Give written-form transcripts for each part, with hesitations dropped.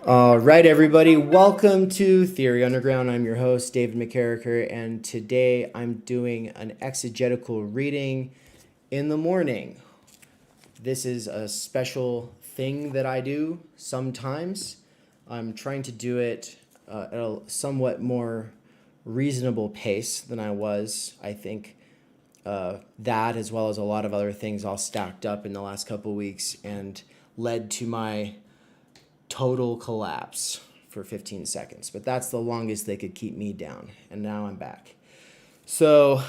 All right, everybody, welcome to Theory Underground. I'm your host, David McCarricker, and today I'm doing an exegetical reading in the morning. This is a special thing that I do sometimes. I'm trying to do it at a somewhat more reasonable pace than I was. I think that, as well as a lot of other things, all stacked up in the last couple of weeks and led to my total collapse for 15 seconds. But that's the longest they could keep me down. And now I'm back. So,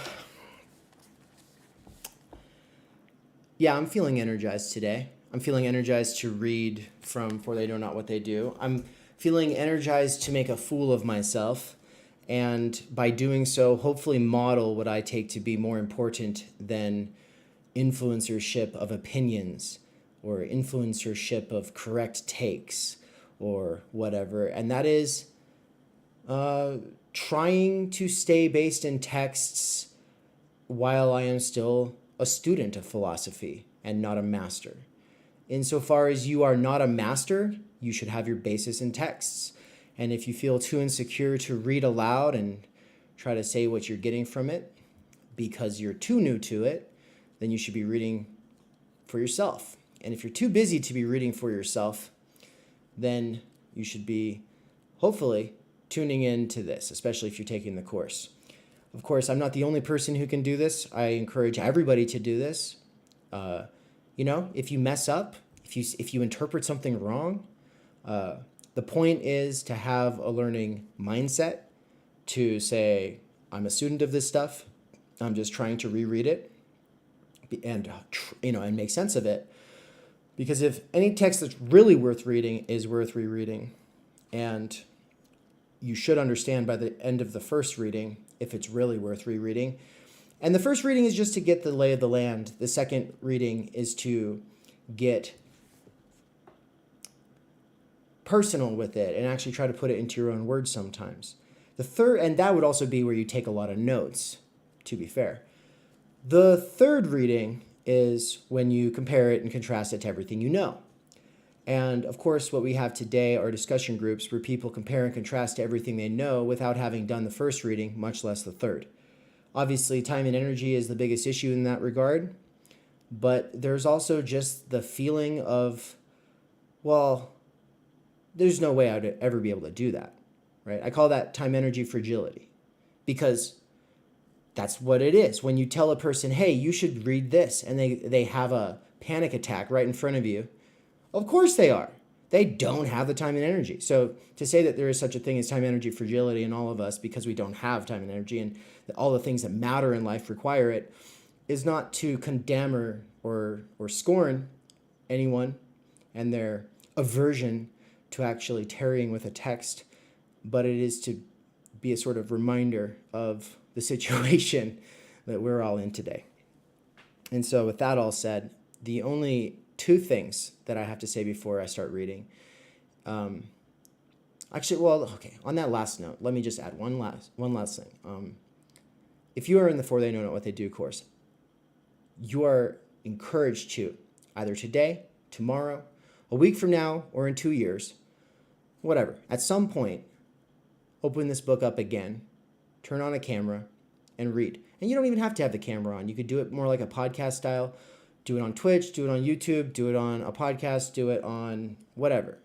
yeah, I'm feeling energized today. I'm feeling energized to read from For They Know Not What They Do. I'm feeling energized to make a fool of myself. And by doing so, hopefully model what I take to be more important than influencership of opinions or influencership of correct takes or whatever. And that is trying to stay based in texts while I am still a student of philosophy and not a master. Insofar as you are not a master, you should have your basis in texts. And if you feel too insecure to read aloud and try to say what you're getting from it because you're too new to it, then you should be reading for yourself. And if you're too busy to be reading for yourself, then you should be, hopefully, tuning in to this, especially if you're taking the course. Of course, I'm not the only person who can do this. I encourage everybody to do this. If you mess up, if you interpret something wrong, the point is to have a learning mindset, to say, I'm a student of this stuff. I'm just trying to reread it and make sense of it. Because if any text that's really worth reading is worth rereading, and you should understand by the end of the first reading if it's really worth rereading. And the first reading is just to get the lay of the land. The second reading is to get personal with it and actually try to put it into your own words sometimes. The third, and that would also be where you take a lot of notes, to be fair. The third reading is when you compare it and contrast it to everything you know. And of course, what we have today are discussion groups where people compare and contrast to everything they know without having done the first reading, much less the third. Obviously, time and energy is the biggest issue in that regard, but there's also just the feeling of, well, there's no way I'd ever be able to do that, right? I call that time-energy fragility, because that's what it is. When you tell a person, hey, you should read this, and they have a panic attack right in front of you, of course they are. They don't have the time and energy. So to say that there is such a thing as time-energy fragility in all of us because we don't have time and energy and all the things that matter in life require it is not to condemn or scorn anyone and their aversion to actually tarrying with a text, but it is to be a sort of reminder of the situation that we're all in today. And so with that all said, the only two things that I have to say before I start reading, on that last note, let me just add one last thing. If you are in the For They Know Not What They Do course, you are encouraged to, either today, tomorrow, a week from now, or in 2 years, whatever, at some point, open this book up again, turn on a camera, and read. And you don't even have to have the camera on. You could do it more like a podcast style. Do it on Twitch, do it on YouTube, do it on a podcast, do it on whatever.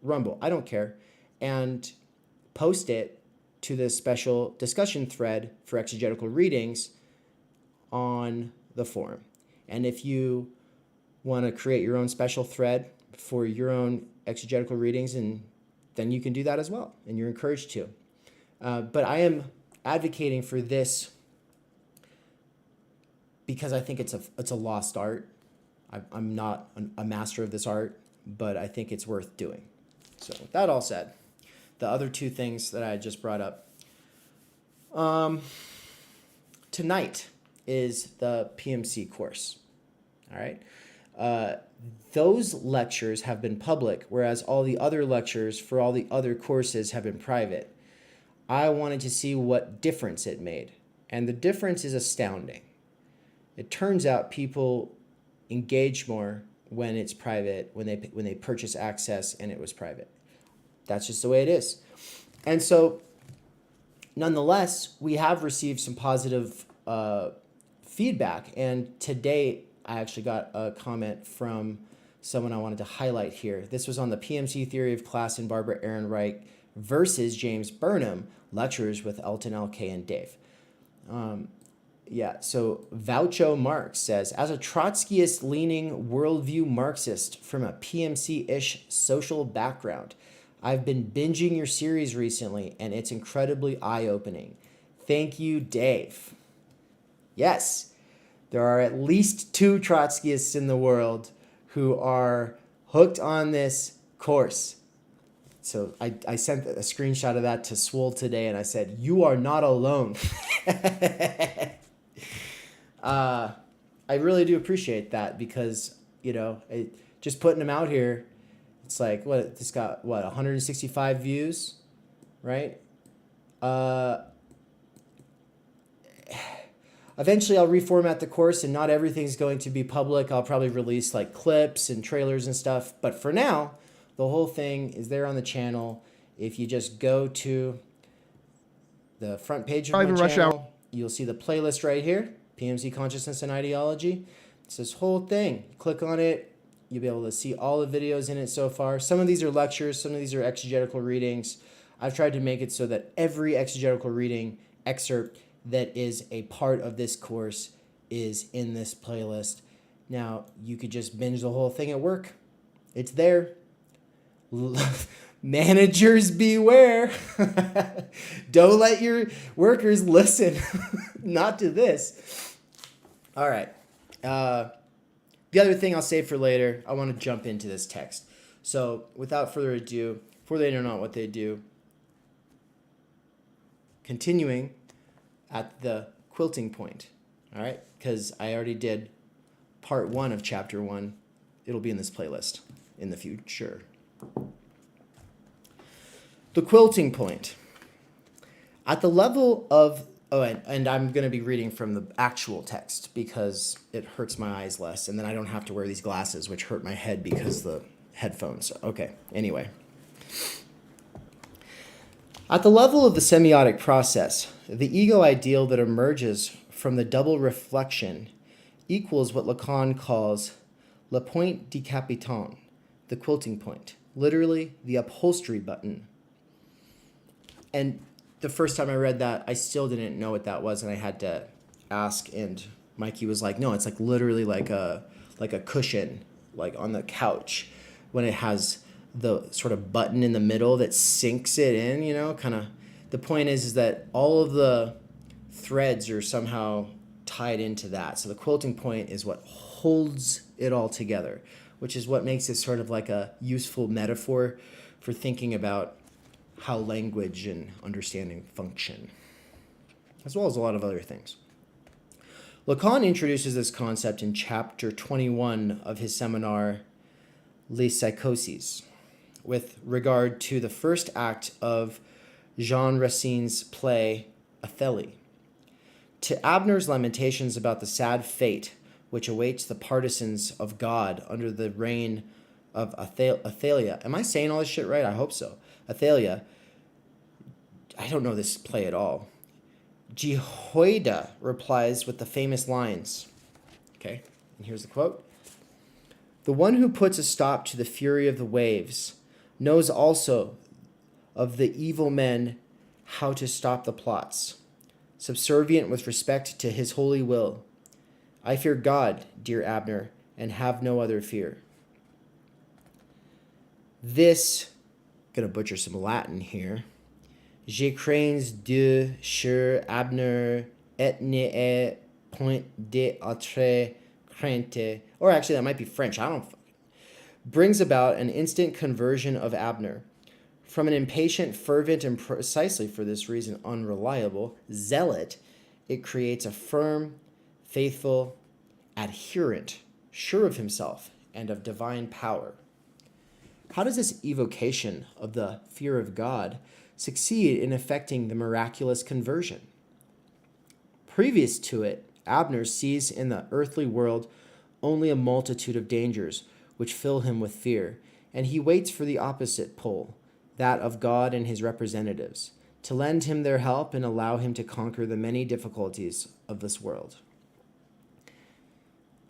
Rumble, I don't care. And post it to this special discussion thread for exegetical readings on the forum. And if you want to create your own special thread for your own exegetical readings, and then you can do that as well, and you're encouraged to. But I am advocating for this because I think it's a lost art. I'm not a master of this art, but I think it's worth doing. So with that all said, the other two things that I just brought up. Tonight is the PMC course. All right. Those lectures have been public, whereas all the other lectures for all the other courses have been private. I wanted to see what difference it made, and the difference is astounding. It turns out people engage more when it's private, when they purchase access and it was private. That's just the way it is. And so, nonetheless, we have received some positive feedback. And today, I actually got a comment from someone I wanted to highlight here. This was on the PMC Theory of Class and Barbara Ehrenreich versus James Burnham lectures with Elton, LK, and Dave. So Voucho Marx says, as a Trotskyist-leaning worldview Marxist from a PMC-ish social background, I've been binging your series recently, and it's incredibly eye-opening. Thank you, Dave. Yes, there are at least 2 Trotskyists in the world who are hooked on this course. So I sent a screenshot of that to Swole today, and I said, you are not alone. I really do appreciate that because, just putting them out here, it's like, this got, 165 views, right? Eventually I'll reformat the course and not everything's going to be public. I'll probably release like clips and trailers and stuff. But for now, the whole thing is there on the channel. If you just go to the front page of my channel, you'll see the playlist right here, PMC Consciousness and Ideology. It's this whole thing. Click on it. You'll be able to see all the videos in it so far. Some of these are lectures. Some of these are exegetical readings. I've tried to make it so that every exegetical reading excerpt that is a part of this course is in this playlist. Now, you could just binge the whole thing at work. It's there. Managers beware. Don't let your workers listen not to this. All right. The other thing I'll save for later, I want to jump into this text. So without further ado, before they know not what they do, continuing at the quilting point, all right? Because I already did part 1 of chapter 1. It'll be in this playlist in the future. The quilting point. At the level of, and I'm going to be reading from the actual text because it hurts my eyes less, and then I don't have to wear these glasses, which hurt my head because the headphones. Okay, anyway. At the level of the semiotic process, the ego ideal that emerges from the double reflection equals what Lacan calls le point décapitant, the quilting point, literally the upholstery button. And the first time I read that, I still didn't know what that was, and I had to ask, and Mikey was like, no, it's like literally like a cushion, like on the couch, when it has the sort of button in the middle that sinks it in, kind of. The point is that all of the threads are somehow tied into that. So the quilting point is what holds it all together, which is what makes it sort of like a useful metaphor for thinking about how language and understanding function, as well as a lot of other things. Lacan introduces this concept in chapter 21 of his seminar, Les Psychoses, with regard to the first act of Jean Racine's play, Othello. To Abner's lamentations about the sad fate which awaits the partisans of God under the reign of Athalia. Am I saying all this shit right? I hope so. Athalia. I don't know this play at all. Jehoiada replies with the famous lines. Okay, and here's the quote. The one who puts a stop to the fury of the waves knows also of the evil men how to stop the plots, subservient with respect to his holy will. I fear God, dear Abner, and have no other fear. This, gonna butcher some Latin here. Je crains Dieu sur Abner et ne point d'autre crainte. Or actually, that might be French. I don't. Brings about an instant conversion of Abner. From an impatient, fervent, and precisely for this reason unreliable zealot, it creates a firm, faithful, adherent, sure of himself and of divine power. How does this evocation of the fear of God succeed in effecting the miraculous conversion? Previous to it, Abner sees in the earthly world only a multitude of dangers which fill him with fear, and he waits for the opposite pole, that of God and his representatives, to lend him their help and allow him to conquer the many difficulties of this world.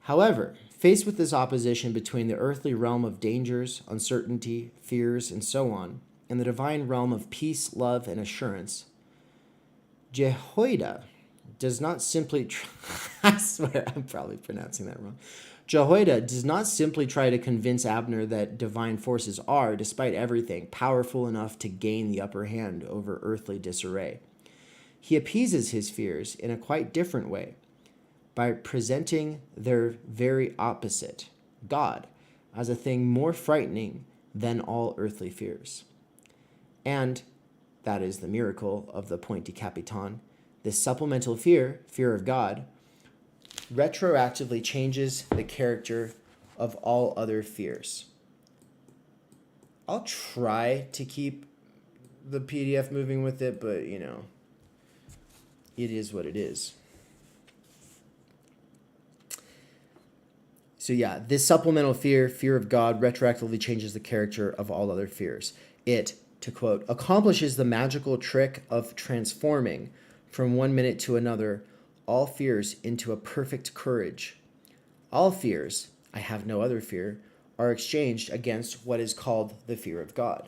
However, faced with this opposition between the earthly realm of dangers, uncertainty, fears, and so on, and the divine realm of peace, love, and assurance, Jehoiada does not simply I swear I'm probably pronouncing that wrong. Jehoiada does not simply try to convince Abner that divine forces are, despite everything, powerful enough to gain the upper hand over earthly disarray. He appeases his fears in a quite different way, by presenting their very opposite, God, as a thing more frightening than all earthly fears. And that is the miracle of the point de capitan. This supplemental fear of God, retroactively changes the character of all other fears. I'll try to keep the PDF moving with it, but it is what it is. So yeah, this supplemental fear of God, retroactively changes the character of all other fears. It, to quote, accomplishes the magical trick of transforming from one minute to another all fears into a perfect courage. All fears, I have no other fear, are exchanged against what is called the fear of God.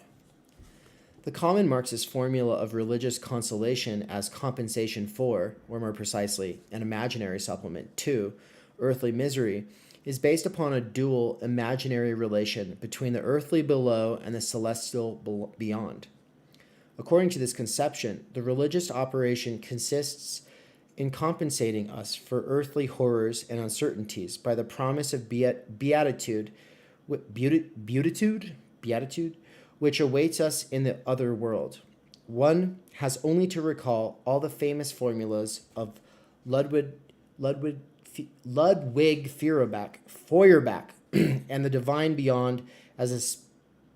The common Marxist formula of religious consolation as compensation for, or more precisely, an imaginary supplement to, earthly misery, is based upon a dual imaginary relation between the earthly below and the celestial beyond. According to this conception, the religious operation consists in compensating us for earthly horrors and uncertainties by the promise of beatitude, which awaits us in the other world. One has only to recall all the famous formulas of Ludwig Feuerbach and the divine beyond as a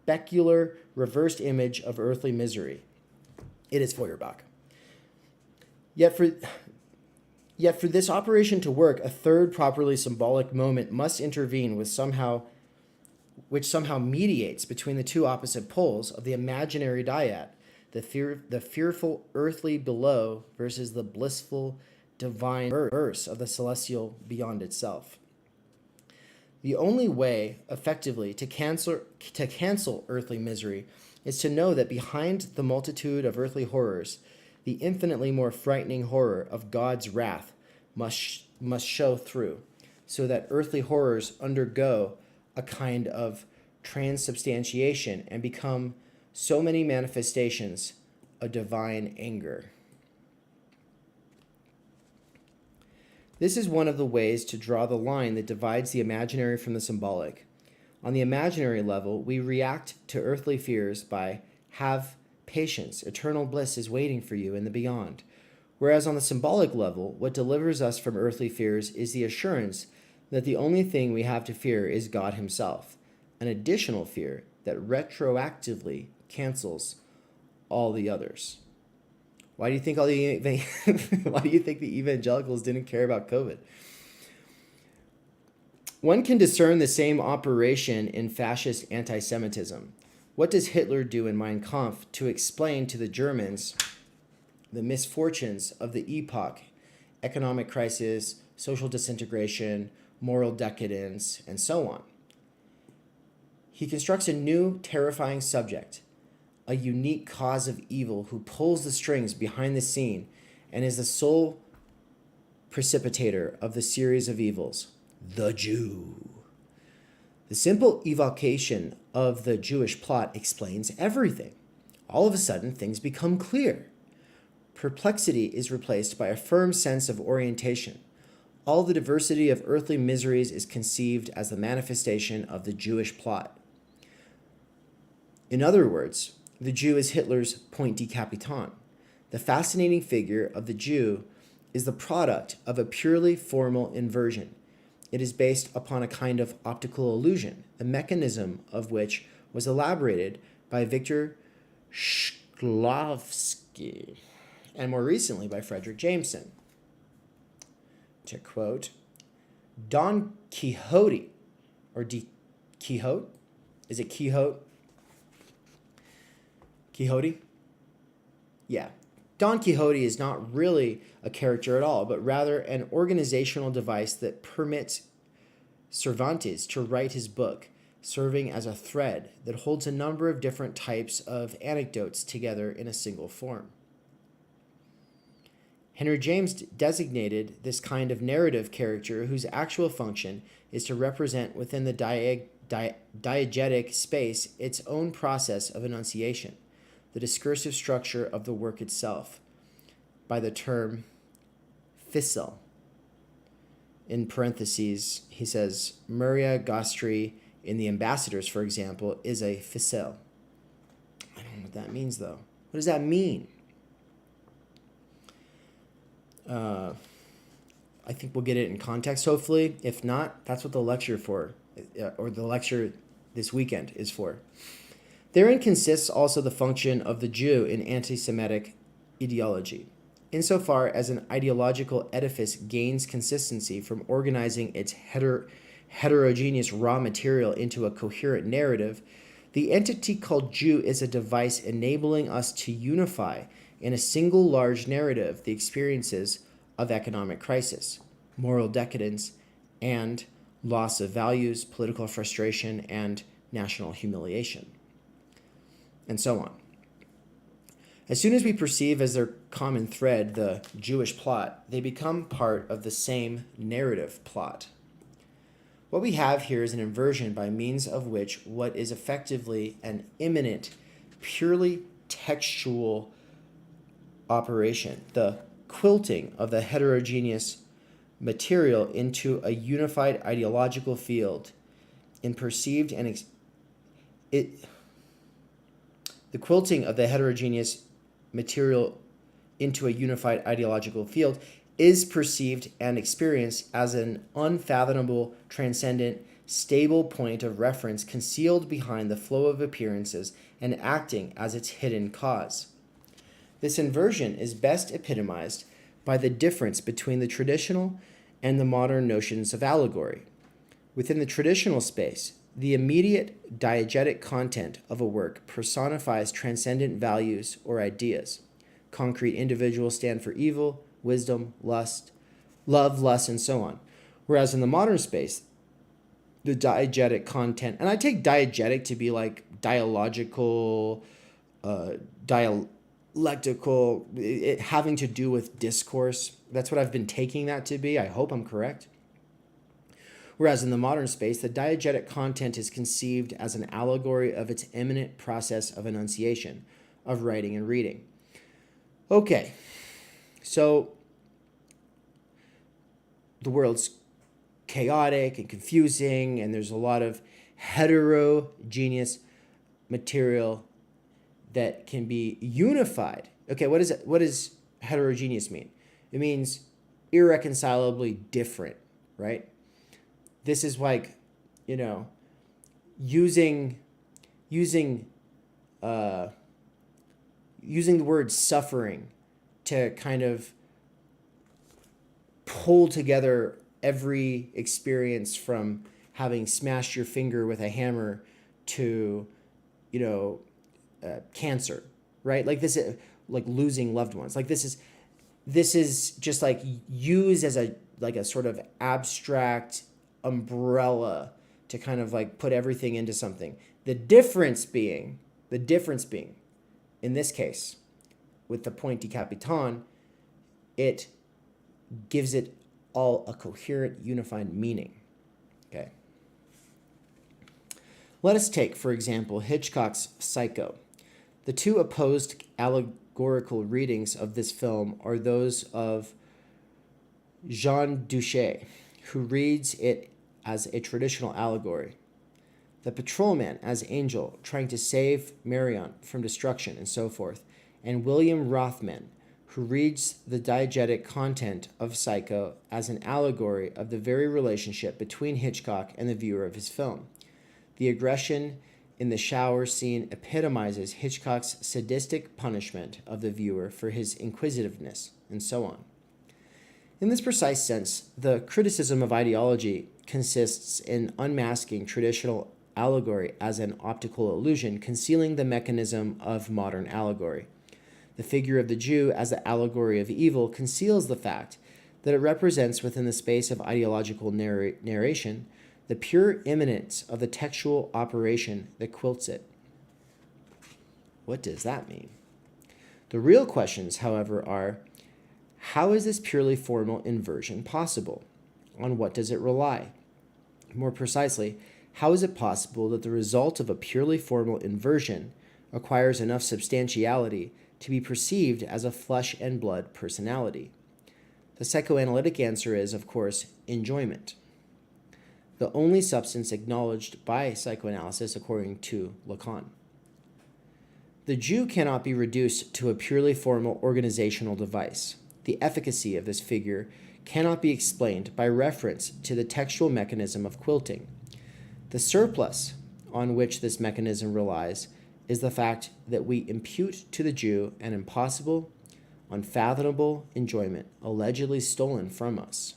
specular reversed image of earthly misery. It is Feuerbach. Yet for this operation to work, a third properly symbolic moment must intervene which somehow mediates between the two opposite poles of the imaginary dyad, the fearful earthly below versus the blissful divine verse of the celestial beyond itself. The only way, effectively, to cancel earthly misery is to know that behind the multitude of earthly horrors, the infinitely more frightening horror of God's wrath must show through, so that earthly horrors undergo a kind of transubstantiation and become so many manifestations of divine anger. This is one of the ways to draw the line that divides the imaginary from the symbolic. On the imaginary level, we react to earthly fears by have patience, eternal bliss is waiting for you in the beyond. Whereas on the symbolic level, what delivers us from earthly fears is the assurance that the only thing we have to fear is God himself, an additional fear that retroactively cancels all the others. Why do you think the evangelicals didn't care about COVID? One can discern the same operation in fascist anti-Semitism. What does Hitler do in Mein Kampf to explain to the Germans the misfortunes of the epoch, economic crisis, social disintegration, moral decadence, and so on? He constructs a new, terrifying subject, a unique cause of evil who pulls the strings behind the scene and is the sole precipitator of the series of evils, the Jew. The simple evocation of the Jewish plot explains everything. All of a sudden, things become clear. Perplexity is replaced by a firm sense of orientation. All the diversity of earthly miseries is conceived as the manifestation of the Jewish plot. In other words, the Jew is Hitler's point de capitan. The fascinating figure of the Jew is the product of a purely formal inversion. It is based upon a kind of optical illusion, the mechanism of which was elaborated by Victor Shklovsky and more recently by Frederick Jameson. To quote, Don Quixote, or Quixote? Is it Quixote? Quixote? Yeah. Don Quixote is not really a character at all, but rather an organizational device that permits Cervantes to write his book, serving as a thread that holds a number of different types of anecdotes together in a single form. Henry James designated this kind of narrative character whose actual function is to represent within the diegetic space its own process of enunciation, the discursive structure of the work itself, by the term fissile. In parentheses, he says, Maria Gastri in The Ambassadors, for example, is a fissile. I don't know what that means, though. What does that mean? I think we'll get it in context, hopefully. If not, that's what the lecture for, or the lecture this weekend is for. Therein consists also the function of the Jew in anti-Semitic ideology, insofar as an ideological edifice gains consistency from organizing its heterogeneous raw material into a coherent narrative. The entity called Jew is a device enabling us to unify in a single large narrative the experiences of economic crisis, moral decadence, and loss of values, political frustration, and national humiliation, and so on. As soon as we perceive as their common thread the Jewish plot, they become part of the same narrative plot. What we have here is an inversion by means of which what is effectively an immanent, purely textual operation, the quilting of the heterogeneous material into a unified ideological field, in perceived and the quilting of the heterogeneous material into a unified ideological field is perceived and experienced as an unfathomable, transcendent, stable point of reference concealed behind the flow of appearances and acting as its hidden cause. This inversion is best epitomized by the difference between the traditional and the modern notions of allegory. Within the traditional space, the immediate diegetic content of a work personifies transcendent values or ideas. Concrete individuals stand for evil, wisdom, lust, love, lust, and so on. Whereas in the modern space, the diegetic content, and I take diegetic to be like dialogical, dialectical, it having to do with discourse. That's what I've been taking that to be. I hope I'm correct. Whereas in the modern space, the diegetic content is conceived as an allegory of its immanent process of enunciation, of writing and reading. Okay, so the world's chaotic and confusing, and there's a lot of heterogeneous material that can be unified. Okay, what does heterogeneous mean? It means irreconcilably different, right? This is like, using the word suffering to kind of pull together every experience from having smashed your finger with a hammer to, cancer, right? Like this is like losing loved ones. Like this is just like used as a sort of abstract umbrella to kind of like put everything into something. The difference being, in this case, with the pointy capitan, it gives it all a coherent, unified meaning. Okay. Let us take, for example, Hitchcock's Psycho. The two opposed allegorical readings of this film are those of Jean Duché, who reads it as a traditional allegory, the patrolman as Angel trying to save Marion from destruction and so forth, and William Rothman, who reads the diegetic content of Psycho as an allegory of the very relationship between Hitchcock and the viewer of his film. The aggression in the shower scene epitomizes Hitchcock's sadistic punishment of the viewer for his inquisitiveness, and so on. In this precise sense, the criticism of ideology consists in unmasking traditional allegory as an optical illusion, concealing the mechanism of modern allegory. The figure of the Jew as the allegory of evil conceals the fact that it represents within the space of ideological narration the pure immanence of the textual operation that quilts it. What does that mean? The real questions, however, are, how is this purely formal inversion possible? On what does it rely? More precisely, how is it possible that the result of a purely formal inversion acquires enough substantiality to be perceived as a flesh and blood personality? The psychoanalytic answer is, of course, enjoyment, the only substance acknowledged by psychoanalysis according to Lacan. The Jew cannot be reduced to a purely formal organizational device. The efficacy of this figure cannot be explained by reference to the textual mechanism of quilting. The surplus on which this mechanism relies is the fact that we impute to the Jew an impossible, unfathomable enjoyment allegedly stolen from us.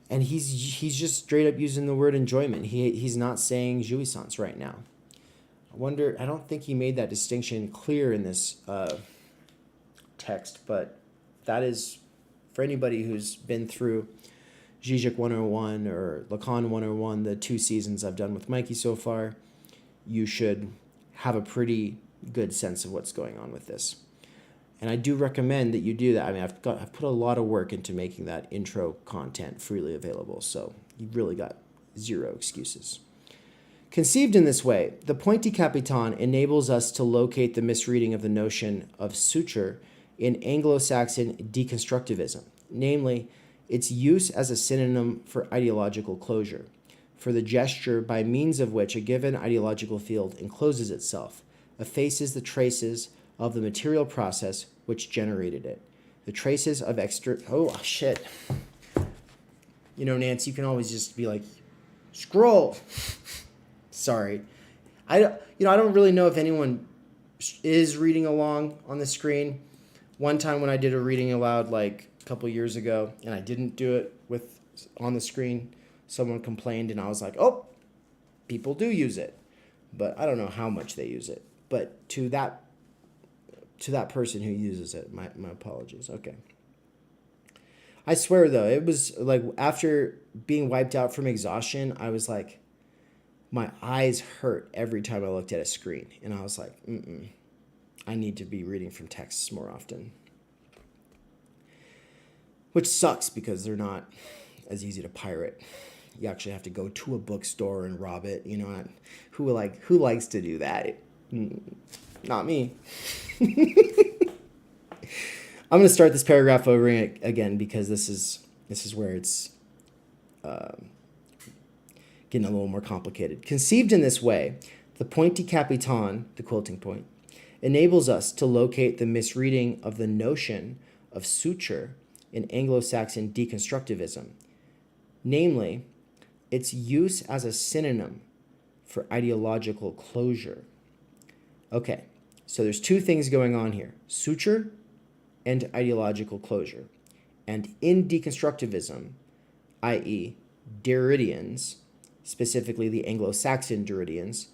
And he's just straight up using the word enjoyment. He's not saying jouissance right now. I don't think he made that distinction clear in this text, but that is, for anybody who's been through Žižek 101 or Lacan 101, the 2 seasons I've done with Mikey so far, you should have a pretty good sense of what's going on with this. And I do recommend that you do that. I mean, I've put a lot of work into making that intro content freely available, so you've really got 0 excuses. Conceived in this way, the point de capitan enables us to locate the misreading of the notion of suture in Anglo-Saxon deconstructivism, namely, its use as a synonym for ideological closure, for the gesture by means of which a given ideological field encloses itself, effaces the traces of the material process which generated it. The traces of oh shit. You know, Nancy, you can always just be like, scroll. Sorry. I don't really know if anyone is reading along on the screen. One time when I did a reading aloud like a couple years ago and I didn't do it on the screen, someone complained and I was like, oh, people do use it. But I don't know how much they use it. But to that person who uses it, my apologies. Okay. I swear, though, it was like after being wiped out from exhaustion, I was like, my eyes hurt every time I looked at a screen. And I was like, I need to be reading from texts more often. Which sucks because they're not as easy to pirate. You actually have to go to a bookstore and rob it. You know, who likes to do that? Not me. I'm going to start this paragraph over again because this is where it's getting a little more complicated. Conceived in this way, the point de capitan, the quilting point, enables us to locate the misreading of the notion of suture in Anglo-Saxon deconstructivism, namely, its use as a synonym for ideological closure. Okay, so there's 2 things going on here, suture and ideological closure. And in deconstructivism, i.e. Derridians, specifically the Anglo-Saxon Derridians,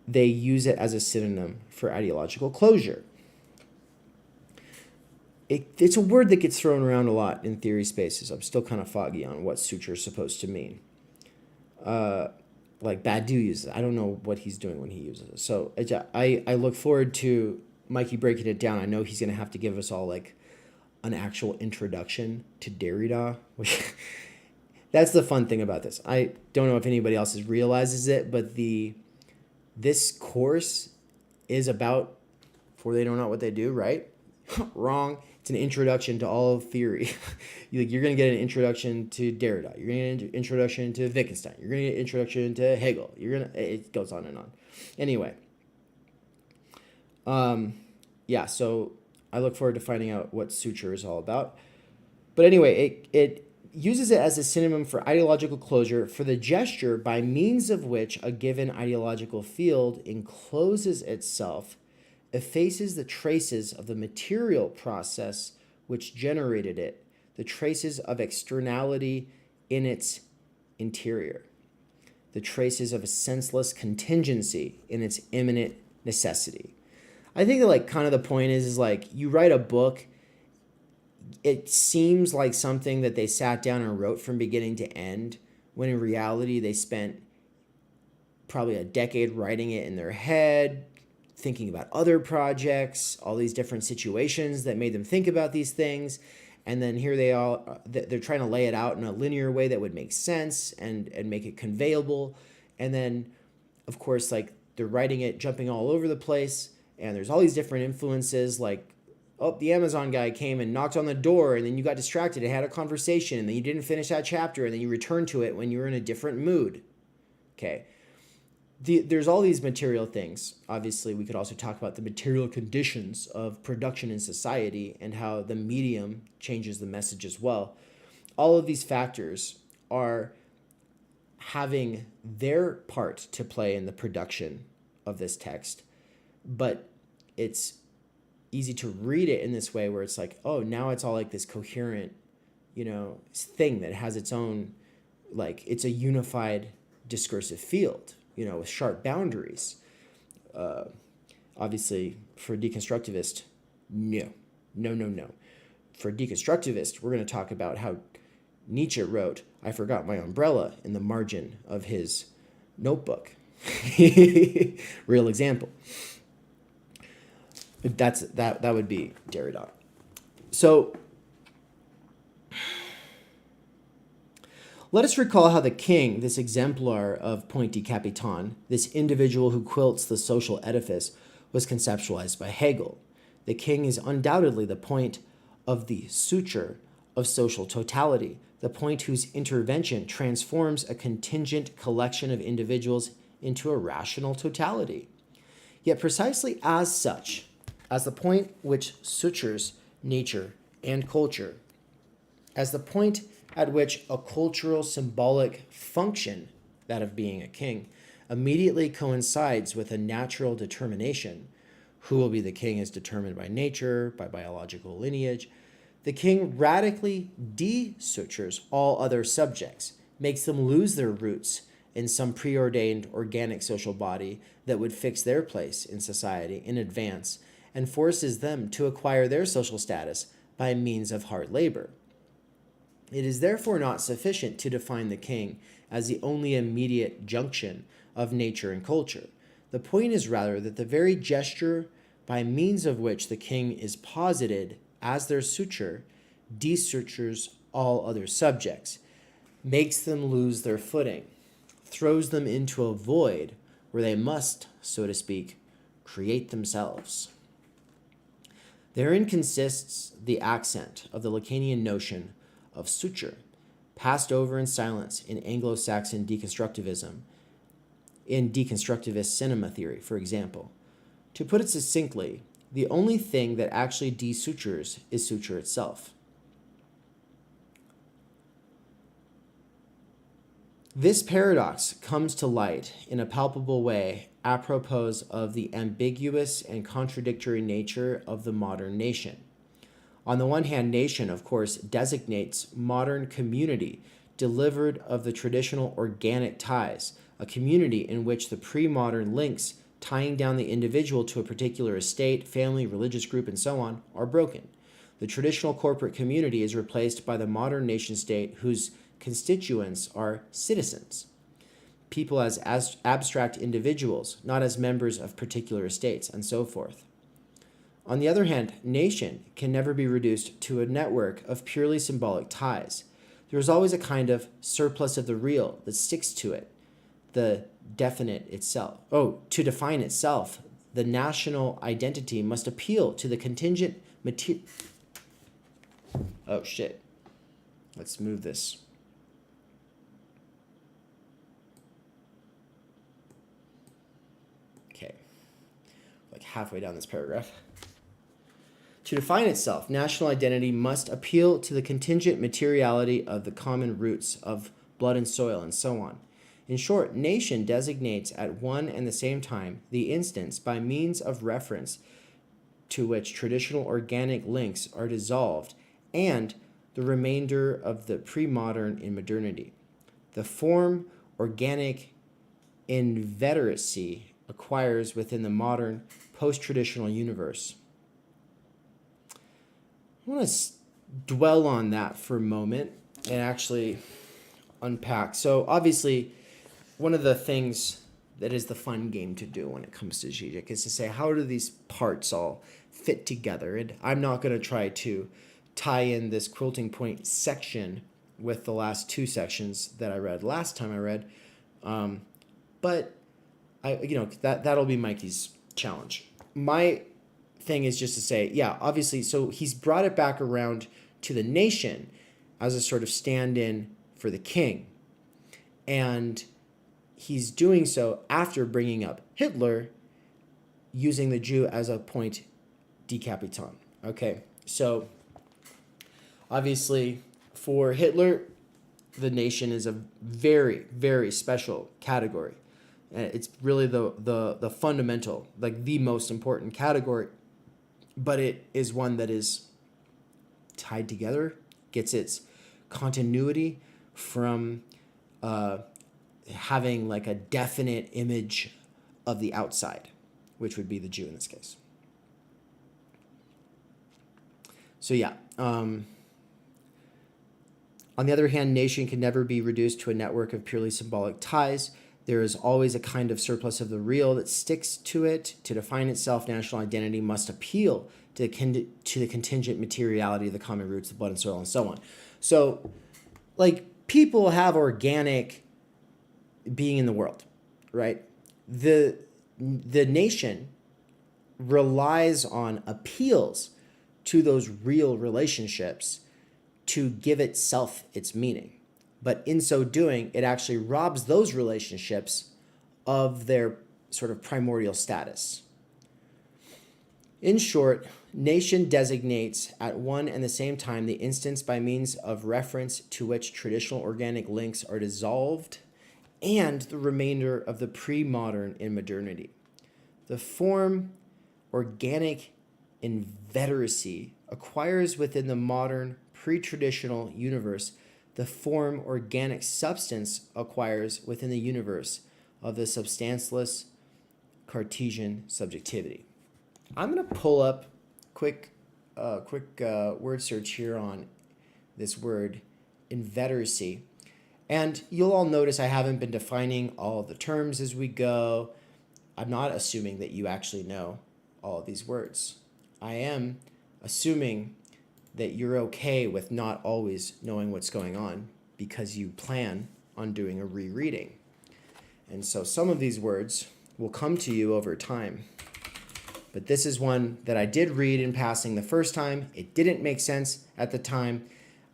they use it as a synonym for ideological closure. It's a word that gets thrown around a lot in theory spaces. I'm still kind of foggy on what suture is supposed to mean. Like Badu uses it. I don't know what he's doing when he uses it. So I look forward to Mikey breaking it down. I know he's going to have to give us all like an actual introduction to Derrida. That's the fun thing about this. I don't know if anybody else realizes it, but this course is about, for they don't know what they do, right? Wrong. It's an introduction to all of theory. You're going to get an introduction to Derrida. You're going to get an introduction to Wittgenstein. You're going to get an introduction to Hegel. It goes on and on. Anyway. Yeah, so I look forward to finding out what suture is all about. But anyway, it uses it as a synonym for ideological closure for the gesture by means of which a given ideological field encloses itself, effaces the traces of the material process which generated it, the traces of externality in its interior, the traces of a senseless contingency in its imminent necessity. I think that like kind of the point is like you write a book, it seems like something that they sat down and wrote from beginning to end, when in reality they spent probably a decade writing it in their head, thinking about other projects, all these different situations that made them think about these things. And then here they are, they're trying to lay it out in a linear way that would make sense and make it conveyable. And then, of course, like they're writing it, jumping all over the place. And there's all these different influences like, oh, the Amazon guy came and knocked on the door and then you got distracted and had a conversation and then you didn't finish that chapter and then you returned to it when you were in a different mood. Okay. There's all these material things. Obviously, we could also talk about the material conditions of production in society and how the medium changes the message as well. All of these factors are having their part to play in the production of this text, but it's easy to read it in this way where it's like, oh, now it's all like this coherent, thing that has its own, like it's a unified discursive field, with sharp boundaries. Obviously, for deconstructivist, no. For deconstructivist, we're going to talk about how Nietzsche wrote, "I forgot my umbrella" in the margin of his notebook. Real example. That would be Derrida. So let us recall how the king, this exemplar of point de capitan, this individual who quilts the social edifice, was conceptualized by Hegel. The king is undoubtedly the point of the suture of social totality, the point whose intervention transforms a contingent collection of individuals into a rational totality. Yet precisely as such, as the point which sutures nature and culture, as the point at which a cultural symbolic function, that of being a king, immediately coincides with a natural determination. Who will be the king is determined by nature, by biological lineage. The king radically de-sutures all other subjects, makes them lose their roots in some preordained organic social body that would fix their place in society in advance, and forces them to acquire their social status by means of hard labor. It is therefore not sufficient to define the king as the only immediate junction of nature and culture. The point is rather that the very gesture by means of which the king is posited as their suture desutures all other subjects, makes them lose their footing, throws them into a void where they must, so to speak, create themselves. Therein consists the accent of the Lacanian notion of suture, passed over in silence in Anglo-Saxon deconstructivism, in deconstructivist cinema theory, for example. To put it succinctly, the only thing that actually desutures is suture itself. This paradox comes to light in a palpable way apropos of the ambiguous and contradictory nature of the modern nation. On the one hand, nation, of course, designates modern community delivered of the traditional organic ties, a community in which the pre-modern links tying down the individual to a particular estate, family, religious group, and so on, are broken. The traditional corporate community is replaced by the modern nation-state whose constituents are citizens, people as abstract individuals, not as members of particular estates, and so forth. On the other hand, nation can never be reduced to a network of purely symbolic ties. There is always a kind of surplus of the real that sticks to it, the definite itself. To define itself, the national identity must appeal to the contingent material. Oh, shit. Let's move this. Okay. Like halfway down this paragraph. To define itself, national identity must appeal to the contingent materiality of the common roots of blood and soil and so on. In short, nation designates at one and the same time the instance by means of reference to which traditional organic links are dissolved and the remainder of the pre-modern in modernity. the form organic inveteracy acquires within the modern post-traditional universe. I want to dwell on that for a moment and actually unpack. So obviously, one of the things that is the fun game to do when it comes to Žižek is to say, how do these parts all fit together? And I'm not going to try to tie in this quilting point section with the last two sections that I read last time I read, but that'll be Mikey's challenge. My thing is just to say, yeah, obviously, so he's brought it back around to the nation as a sort of stand-in for the king, and he's doing so after bringing up Hitler, using the Jew as a point decapitant. Okay, so obviously for Hitler, the nation is a very, very special category. And it's really the fundamental, like the most important category, but it is one that is tied together, gets its continuity from having like a definite image of the outside, which would be the Jew in this case. So yeah. On the other hand, nation can never be reduced to a network of purely symbolic ties. There is always a kind of surplus of the real that sticks to it. To define itself, national identity must appeal to the contingent materiality of the common roots, the blood and soil, and so on. So, like, people have organic being in the world, right? The nation relies on appeals to those real relationships to give itself its meaning. But in so doing, it actually robs those relationships of their sort of primordial status. In short, nation designates at one and the same time the instance by means of reference to which traditional organic links are dissolved and the remainder of the pre-modern in modernity. The form organic inveteracy acquires within the modern pre-traditional universe the form organic substance acquires within the universe of the substanceless Cartesian subjectivity. I'm going to pull up quick word search here on this word inveteracy. And you'll all notice I haven't been defining all the terms as we go. I'm not assuming that you actually know all of these words. I am assuming that you're okay with not always knowing what's going on because you plan on doing a rereading. And so some of these words will come to you over time. But this is one that I did read in passing the first time. It didn't make sense at the time.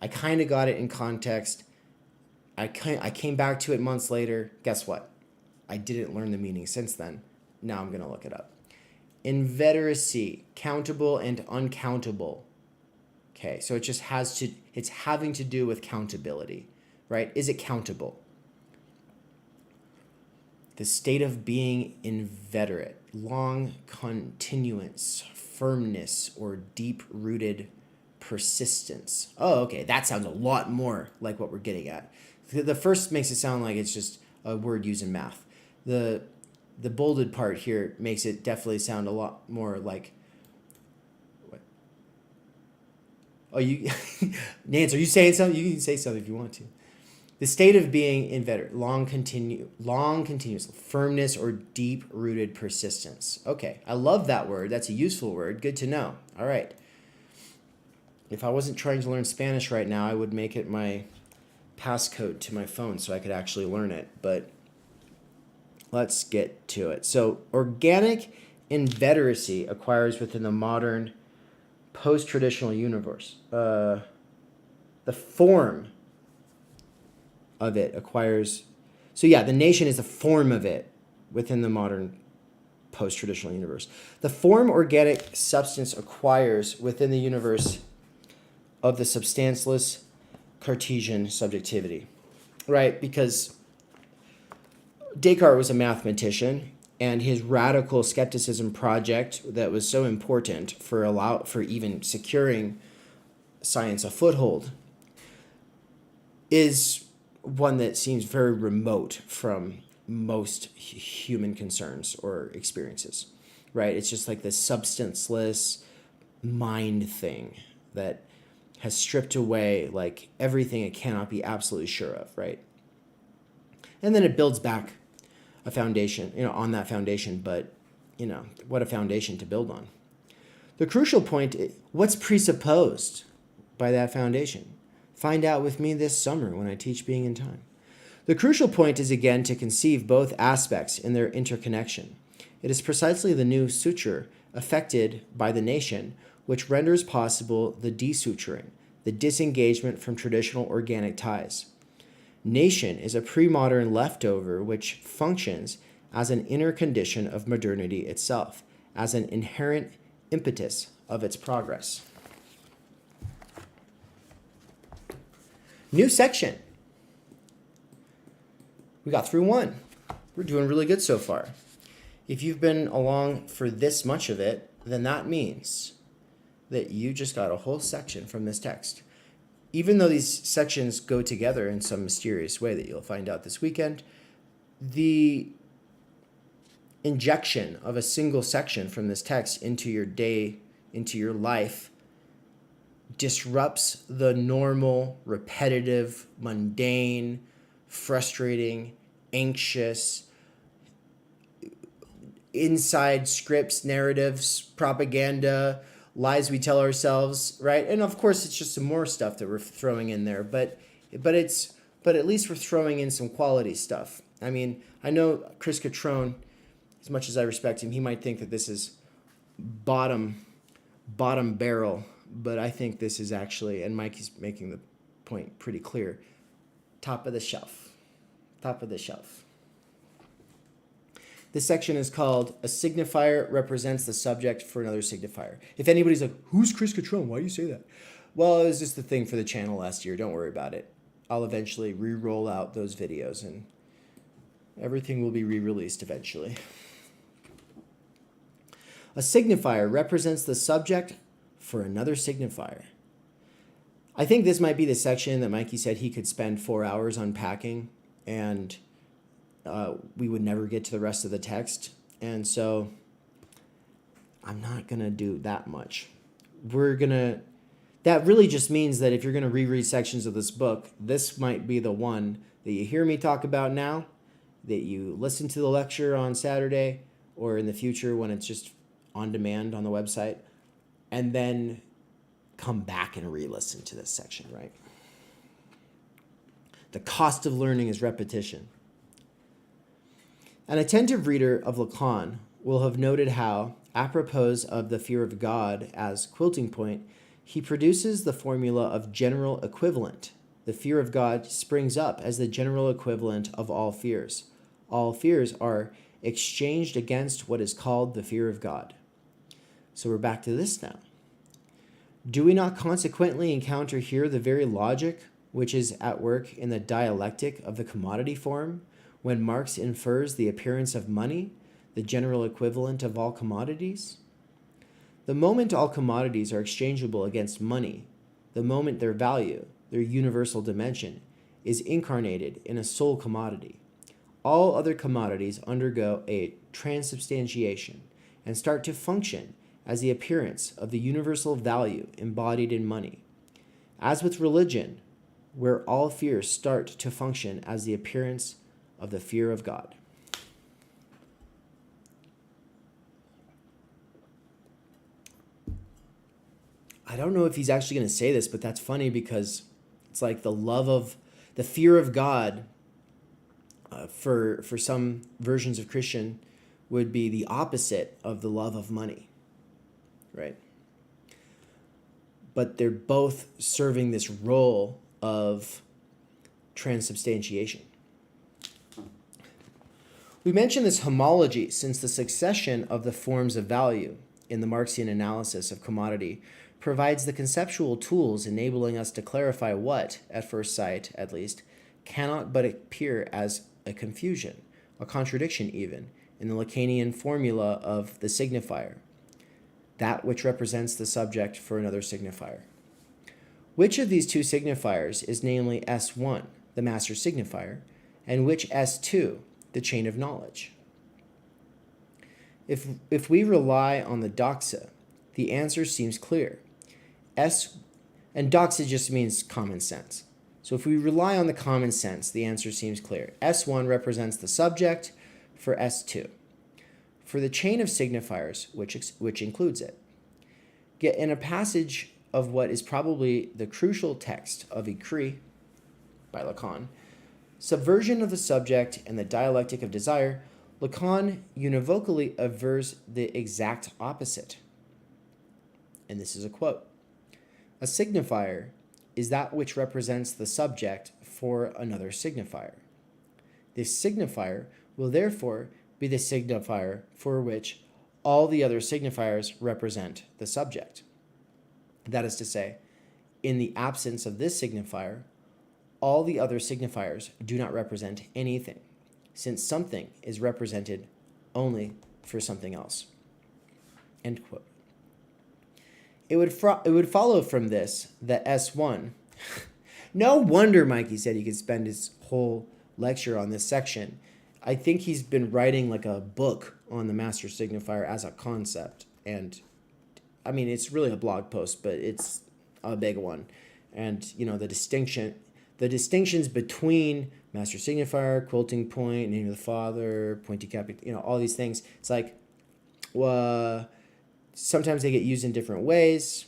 I kind of got it in context. I came back to it months later. Guess what? I didn't learn the meaning since then. Now I'm going to look it up. Inveteracy, countable and uncountable. Okay, so it just it's having to do with countability, right? Is it countable? The state of being inveterate, long continuance, firmness, or deep-rooted persistence. Oh, okay, that sounds a lot more like what we're getting at. The first makes it sound like it's just a word used in math. The bolded part here makes it definitely sound a lot more like, what? Oh, you, Nance, are you saying something? You can say something if you want to. The state of being inveterate, long continuous, firmness or deep-rooted persistence. Okay, I love that word. That's a useful word. Good to know. All right. If I wasn't trying to learn Spanish right now, I would make it my passcode to my phone so I could actually learn it. But let's get to it. So organic inveteracy acquires within the modern post-traditional universe. The form of it acquires. So yeah, the nation is the form of it within the modern post-traditional universe. The form organic substance acquires within the universe of the substanceless Cartesian subjectivity, right? Because Descartes was a mathematician, and his radical skepticism project that was so important for even securing science a foothold is one that seems very remote from most human concerns or experiences, right? It's just like this substanceless mind thing that has stripped away like everything it cannot be absolutely sure of, right? And then it builds back a foundation, on that foundation, but, what a foundation to build on. The crucial point, what's presupposed by that foundation? Find out with me this summer when I teach Being in Time. The crucial point is again to conceive both aspects in their interconnection. It is precisely the new suture affected by the nation which renders possible the desuturing, the disengagement from traditional organic ties. Nation is a pre-modern leftover which functions as an inner condition of modernity itself, as an inherent impetus of its progress. New section. We got through one. We're doing really good so far. If you've been along for this much of it, then that means that you just got a whole section from this text. Even though these sections go together in some mysterious way that you'll find out this weekend, the injection of a single section from this text into your day, into your life, disrupts the normal, repetitive, mundane, frustrating, anxious, inside scripts, narratives, propaganda, lies we tell ourselves, right? And of course, it's just some more stuff that we're throwing in there, but at least we're throwing in some quality stuff. I mean, I know Chris Catrone, as much as I respect him, he might think that this is bottom barrel, but I think this is actually, and Mike is making the point pretty clear, top of the shelf. Top of the shelf. This section is called A Signifier Represents the Subject for Another Signifier. If anybody's like, who's Chris Catrone? Why do you say that? Well, it was just the thing for the channel last year. Don't worry about it. I'll eventually re-roll out those videos and everything will be re-released eventually. A signifier represents the subject for another signifier. I think this might be the section that Mikey said he could spend 4 hours unpacking and we would never get to the rest of the text. And so I'm not going to do that much. That really just means that if you're going to reread sections of this book, this might be the one that you hear me talk about now, that you listen to the lecture on Saturday, or in the future when it's just on demand on the website, and then come back and re-listen to this section, right? The cost of learning is repetition. An attentive reader of Lacan will have noted how, apropos of the fear of God as quilting point, he produces the formula of general equivalent. The fear of God springs up as the general equivalent of all fears. All fears are exchanged against what is called the fear of God. So we're back to this now. Do we not consequently encounter here the very logic which is at work in the dialectic of the commodity form, when Marx infers the appearance of money, the general equivalent of all commodities? The moment all commodities are exchangeable against money, the moment their value, their universal dimension, is incarnated in a sole commodity, all other commodities undergo a transubstantiation and start to function as the appearance of the universal value embodied in money. As with religion, where all fears start to function as the appearance of the fear of God. I don't know if he's actually going to say this, but that's funny because it's like the fear of God for some versions of Christian would be the opposite of the love of money, right? But they're both serving this role of transubstantiation. We mention this homology since the succession of the forms of value in the Marxian analysis of commodity provides the conceptual tools enabling us to clarify what, at first sight at least, cannot but appear as a confusion, a contradiction even, in the Lacanian formula of the signifier, that which represents the subject for another signifier. Which of these two signifiers is namely S1, the master signifier, and which S2, the chain of knowledge? If we rely on the doxa, the answer seems clear. And doxa just means common sense. So if we rely on the common sense, the answer seems clear. S1 represents the subject for S2. For the chain of signifiers, which includes it. Yet in a passage of what is probably the crucial text of Écrit by Lacan, subversion of the subject and the dialectic of desire, Lacan univocally avers the exact opposite. And this is a quote. A signifier is that which represents the subject for another signifier. This signifier will therefore be the signifier for which all the other signifiers represent the subject. That is to say, in the absence of this signifier, all the other signifiers do not represent anything, since something is represented only for something else. End quote. It would follow from this that S1, no wonder Mikey said he could spend his whole lecture on this section. I think he's been writing like a book on the master signifier as a concept. And I mean, it's really a blog post, but it's a big one. And, you know, the distinctions between master signifier, quilting point, name of the father, pointy capital, you know, all these things. It's like, sometimes they get used in different ways.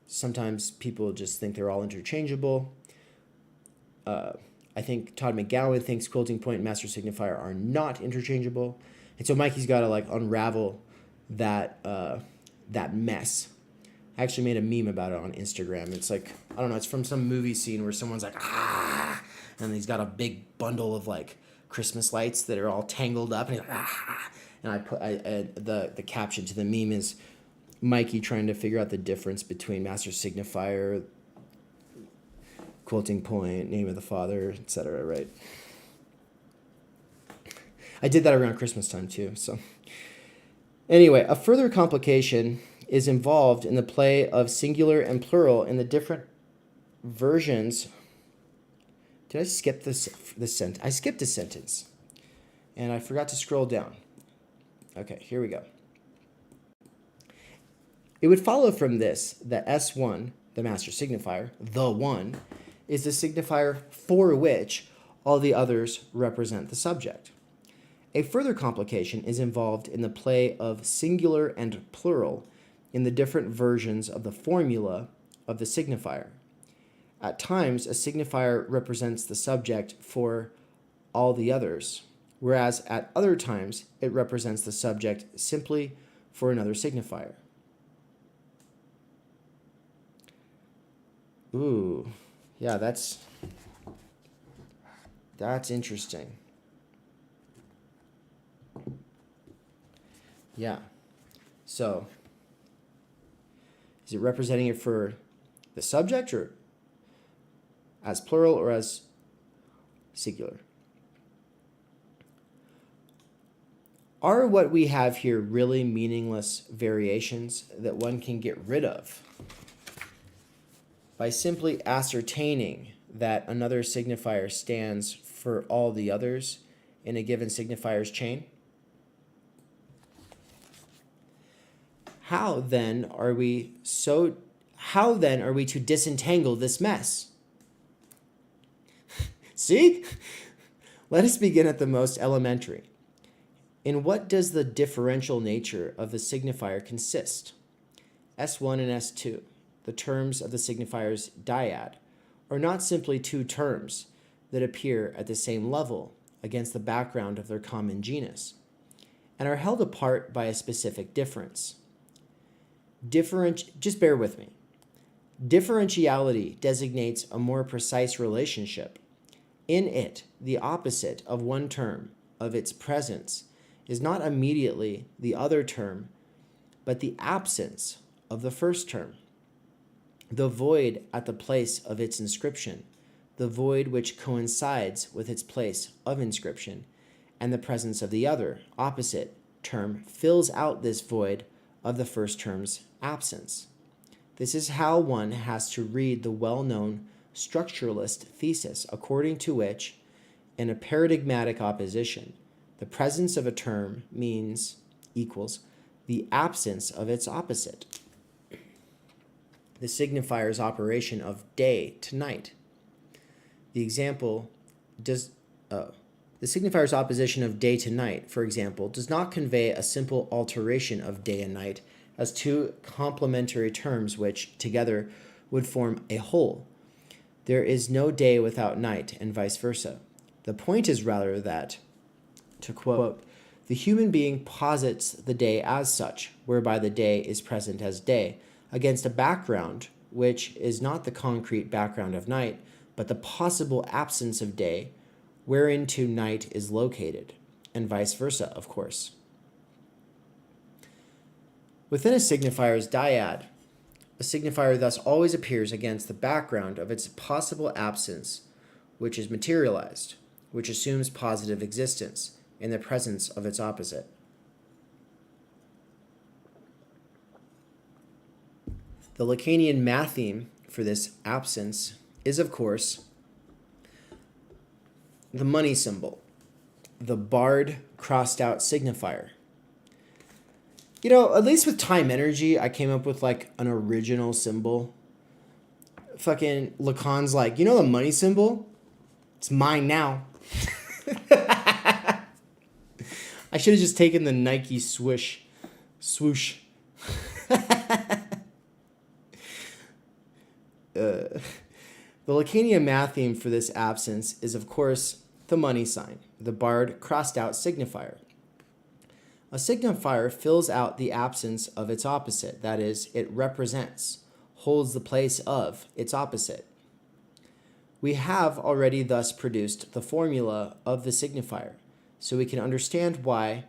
Sometimes people just think they're all interchangeable. I think Todd McGowan thinks quilting point and master signifier are not interchangeable. And so Mikey's got to like unravel that mess. I actually made a meme about it on Instagram. It's like, I don't know, it's from some movie scene where someone's like, ah, and he's got a big bundle of like Christmas lights that are all tangled up, and he's like, ah. And the caption to the meme is Mikey trying to figure out the difference between master signifier, quilting point, name of the father, etc. Right? I did that around Christmas time too. So anyway, a further complication is involved in the play of singular and plural in the different versions. Did I skip the sentence? I skipped a sentence, and I forgot to scroll down. Okay, here we go. It would follow from this that S1, the master signifier, the one, is the signifier for which all the others represent the subject. A further complication is involved in the play of singular and plural in the different versions of the formula of the signifier. At times, a signifier represents the subject for all the others, whereas at other times, it represents the subject simply for another signifier. Ooh, yeah, that's interesting. Yeah. So, is it representing it for the subject or as plural or as singular? Are what we have here really meaningless variations that one can get rid of by simply ascertaining that another signifier stands for all the others in a given signifier's chain? How then are we to disentangle this mess? See? Let us begin at the most elementary. In what does the differential nature of the signifier consist? S1 and S2, the terms of the signifier's dyad, are not simply two terms that appear at the same level against the background of their common genus, and are held apart by a specific difference. Just bear with me. Differentiality designates a more precise relationship. In it, the opposite of one term, of its presence, is not immediately the other term, but the absence of the first term. The void at the place of its inscription, the void which coincides with its place of inscription, and the presence of the other, opposite, term fills out this void of the first term's absence. This is how one has to read the well-known structuralist thesis, according to which, in a paradigmatic opposition, the presence of a term equals the absence of its opposite. The signifier's operation of day to night. The signifier's opposition of day to night, for example, does not convey a simple alteration of day and night as two complementary terms which, together, would form a whole. There is no day without night, and vice versa. The point is rather that, to quote, the human being posits the day as such, whereby the day is present as day, against a background which is not the concrete background of night, but the possible absence of day, whereinto night is located, and vice versa, of course. Within a signifier's dyad, a signifier thus always appears against the background of its possible absence, which is materialized, which assumes positive existence in the presence of its opposite. The Lacanian matheme for this absence is, of course, the money symbol, the barred crossed out signifier. You know, at least with time energy, I came up with like an original symbol. Fucking Lacan's like, you know the money symbol? It's mine now. I should have just taken the Nike swoosh. The Lacanian matheme for this absence is, of course, the money sign, the barred crossed out signifier. A signifier fills out the absence of its opposite, that is, it represents, holds the place of its opposite. We have already thus produced the formula of the signifier, so we can understand why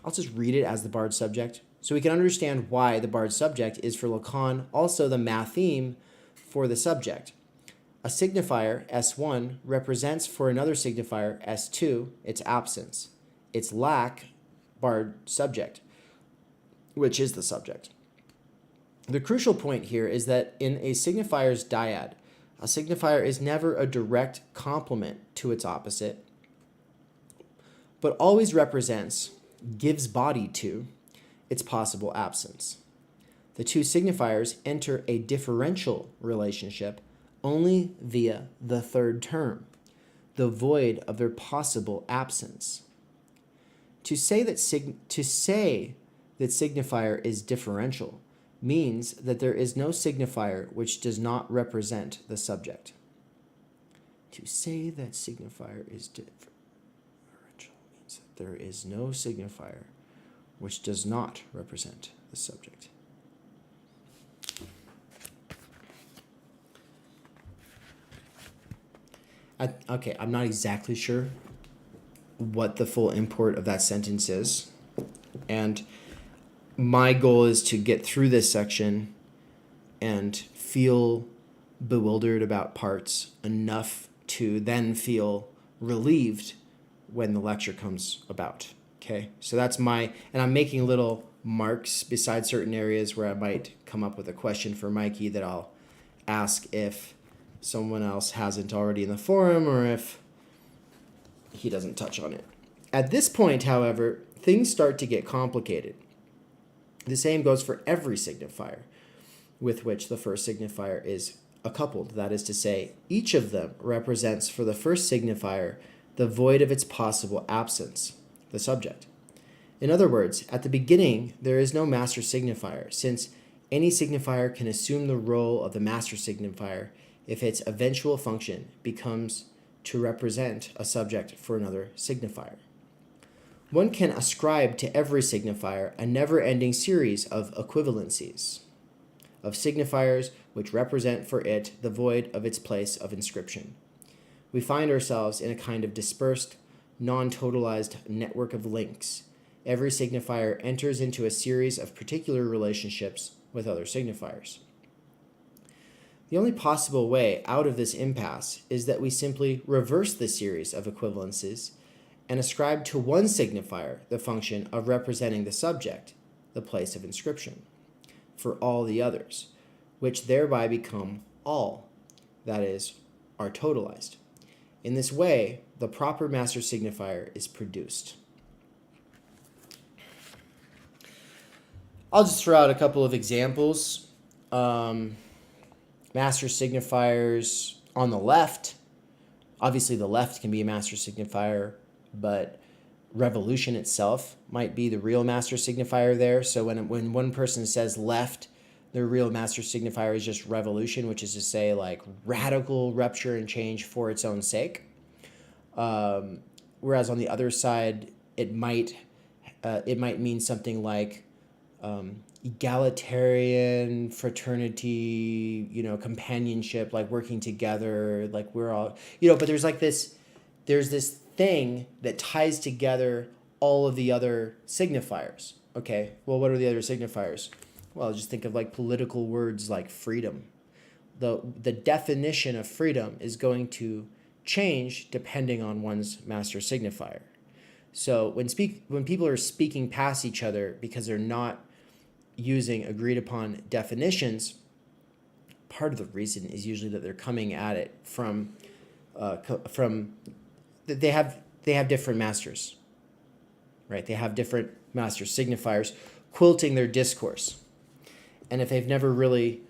I'll just read it as the barred subject. So we can understand why the barred subject is for Lacan also the matheme for the subject. A signifier, S1, represents for another signifier, S2, its absence, its lack, barred subject, which is the subject. The crucial point here is that in a signifier's dyad, a signifier is never a direct complement to its opposite, but always represents, gives body to, its possible absence. The two signifiers enter a differential relationship only via the third term, the void of their possible absence. To say that signifier is differential means that there is no signifier which does not represent the subject. To say that signifier is differential means that there is no signifier which does not represent the subject. Okay, I'm not exactly sure what the full import of that sentence is, and my goal is to get through this section and feel bewildered about parts enough to then feel relieved when the lecture comes about. Okay, so that's and I'm making little marks beside certain areas where I might come up with a question for Mikey that I'll ask if someone else hasn't already in the forum or if he doesn't touch on it. At this point, however, things start to get complicated. The same goes for every signifier with which the first signifier is coupled. That is to say, each of them represents for the first signifier the void of its possible absence, the subject. In other words, at the beginning, there is no master signifier, since any signifier can assume the role of the master signifier if its eventual function becomes to represent a subject for another signifier. One can ascribe to every signifier a never-ending series of equivalencies, of signifiers which represent for it the void of its place of inscription. We find ourselves in a kind of dispersed, non-totalized network of links. Every signifier enters into a series of particular relationships with other signifiers. The only possible way out of this impasse is that we simply reverse the series of equivalences and ascribe to one signifier the function of representing the subject, the place of inscription, for all the others, which thereby become all, that is, are totalized. In this way, the proper master signifier is produced. I'll just throw out a couple of examples. Master signifiers on the left. Obviously, the left can be a master signifier, but revolution itself might be the real master signifier there. So when one person says left, their real master signifier is just revolution, which is to say like radical rupture and change for its own sake. Whereas on the other side, it might mean something like egalitarian fraternity, companionship, like working together, like we're all, but there's this thing that ties together all of the other signifiers. Okay, well, what are the other signifiers? Well, just think of like political words like freedom. The definition of freedom is going to change depending on one's master signifier. So when people are speaking past each other because they're not using agreed upon definitions, part of the reason is usually that they're coming at it from they have different masters, right? They have different master signifiers quilting their discourse. And if they've never really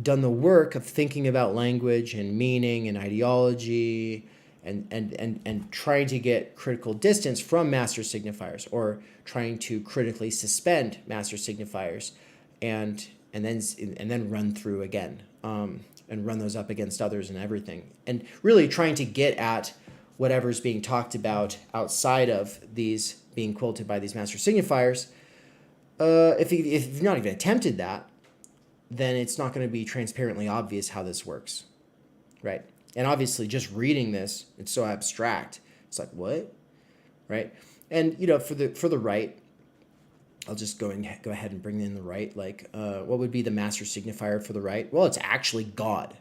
done the work of thinking about language and meaning and ideology and trying to get critical distance from master signifiers, or trying to critically suspend master signifiers and then run through again and run those up against others and everything, and really trying to get at whatever's being talked about outside of these being quilted by these master signifiers. If you've not even attempted that, then it's not going to be transparently obvious how this works, right? And obviously, just reading this, it's so abstract. It's like, what, right? And for the right, I'll just go ahead and bring in the right. Like, what would be the master signifier for the right? Well, it's actually God,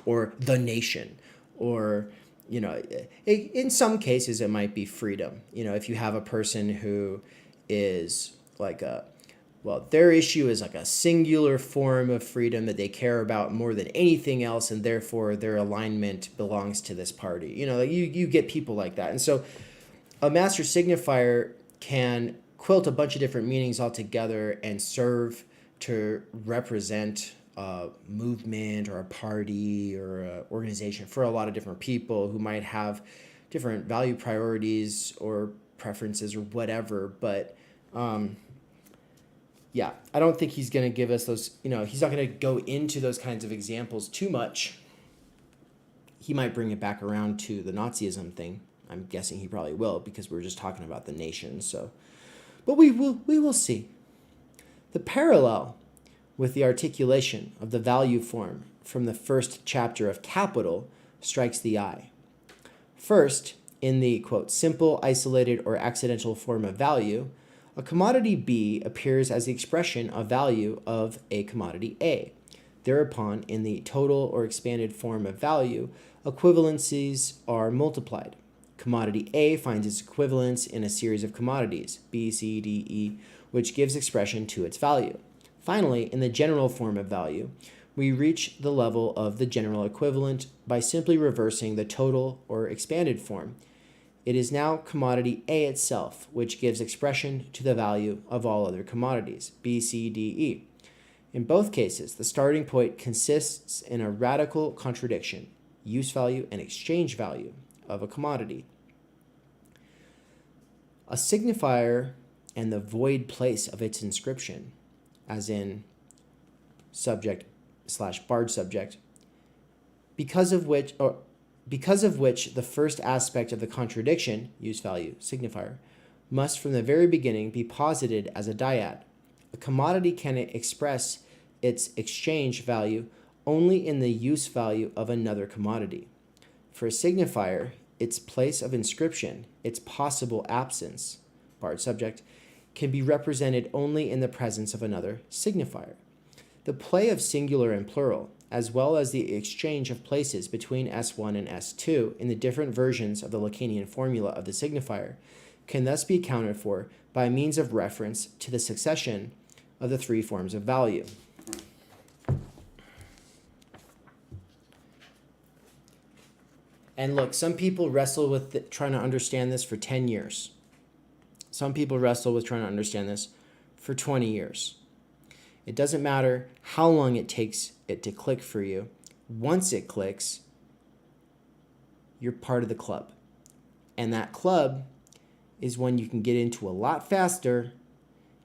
or the nation, or in some cases it might be freedom. If you have a person who is like their issue is like a singular form of freedom that they care about more than anything else, and therefore their alignment belongs to this party. You get people like that. And so a master signifier can quilt a bunch of different meanings all together and serve to represent a movement or a party or an organization for a lot of different people who might have different value priorities or preferences or whatever. But yeah, I don't think he's going to give us those, he's not going to go into those kinds of examples too much. He might bring it back around to the Nazism thing. I'm guessing he probably will, because we're just talking about the nation. So, but we will see. The parallel with the articulation of the value form from the first chapter of Capital strikes the eye. First, in the, quote, simple, isolated, or accidental form of value, a commodity B appears as the expression of value of a commodity A. Thereupon, in the total or expanded form of value, equivalencies are multiplied. Commodity A finds its equivalence in a series of commodities, B, C, D, E, which gives expression to its value. Finally, in the general form of value, we reach the level of the general equivalent by simply reversing the total or expanded form. It is now commodity A itself, which gives expression to the value of all other commodities, B, C, D, E. In both cases, the starting point consists in a radical contradiction, use value and exchange value, of a commodity. A signifier and the void place of its inscription, as in subject/barred subject, because of which the first aspect of the contradiction, use value, signifier, must from the very beginning be posited as a dyad. A commodity can express its exchange value only in the use value of another commodity. For a signifier, its place of inscription, its possible absence, barred subject, can be represented only in the presence of another signifier. The play of singular and plural, as well as the exchange of places between S1 and S2 in the different versions of the Lacanian formula of the signifier, can thus be accounted for by means of reference to the succession of the three forms of value. And look, some people wrestle with trying to understand this for 10 years. Some people wrestle with trying to understand this for 20 years. It doesn't matter how long it takes it to click for you. Once it clicks, you're part of the club. And that club is one you can get into a lot faster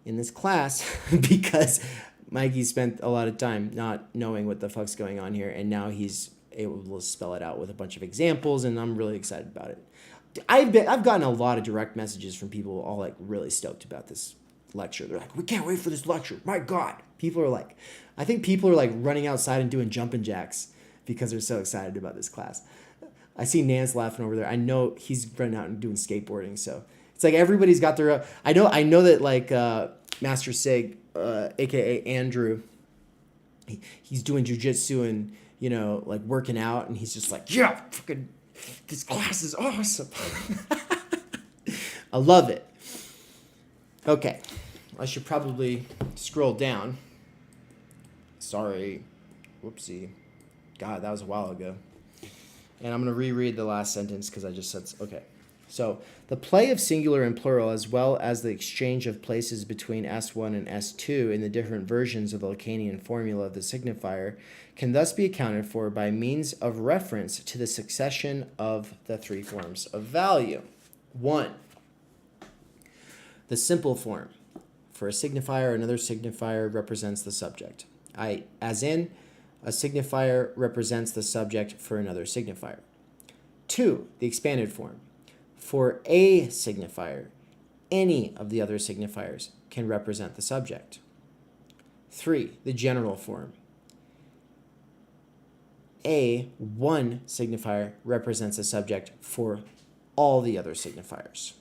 in this class because Mikey spent a lot of time not knowing what the fuck's going on here, and now he's able to spell it out with a bunch of examples, and I'm really excited about it. I've gotten a lot of direct messages from people all like really stoked about this lecture. They're like, we can't wait for this lecture. My God. I think people are like running outside and doing jumping jacks because they're so excited about this class. I see Nance laughing over there. I know he's running out and doing skateboarding. So it's like everybody's got their, I know that like Master Sig, AKA Andrew, he's doing jujitsu and, you know, like working out, and he's just like, yeah, fucking, this class is awesome. I love it. Okay. I should probably scroll down. Sorry. Whoopsie. God, that was a while ago. And I'm going to reread the last sentence because I just said, okay. So, the play of singular and plural, as well as the exchange of places between S1 and S2 in the different versions of the Lacanian formula of the signifier, can thus be accounted for by means of reference to the succession of the three forms of value. 1. The simple form. For a signifier, another signifier represents the subject. As in, a signifier represents the subject for another signifier. 2. The expanded form. For a signifier, any of the other signifiers can represent the subject. 3. The general form. One signifier represents a subject for all the other signifiers.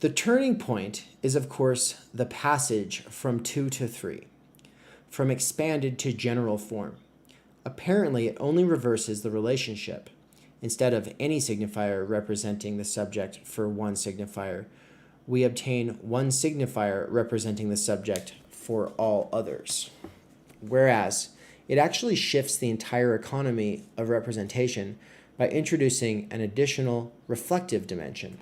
The turning point is, of course, the passage from 2 to 3, from expanded to general form. Apparently, it only reverses the relationship. Instead of any signifier representing the subject for one signifier, we obtain one signifier representing the subject for all others. Whereas, it actually shifts the entire economy of representation by introducing an additional reflective dimension.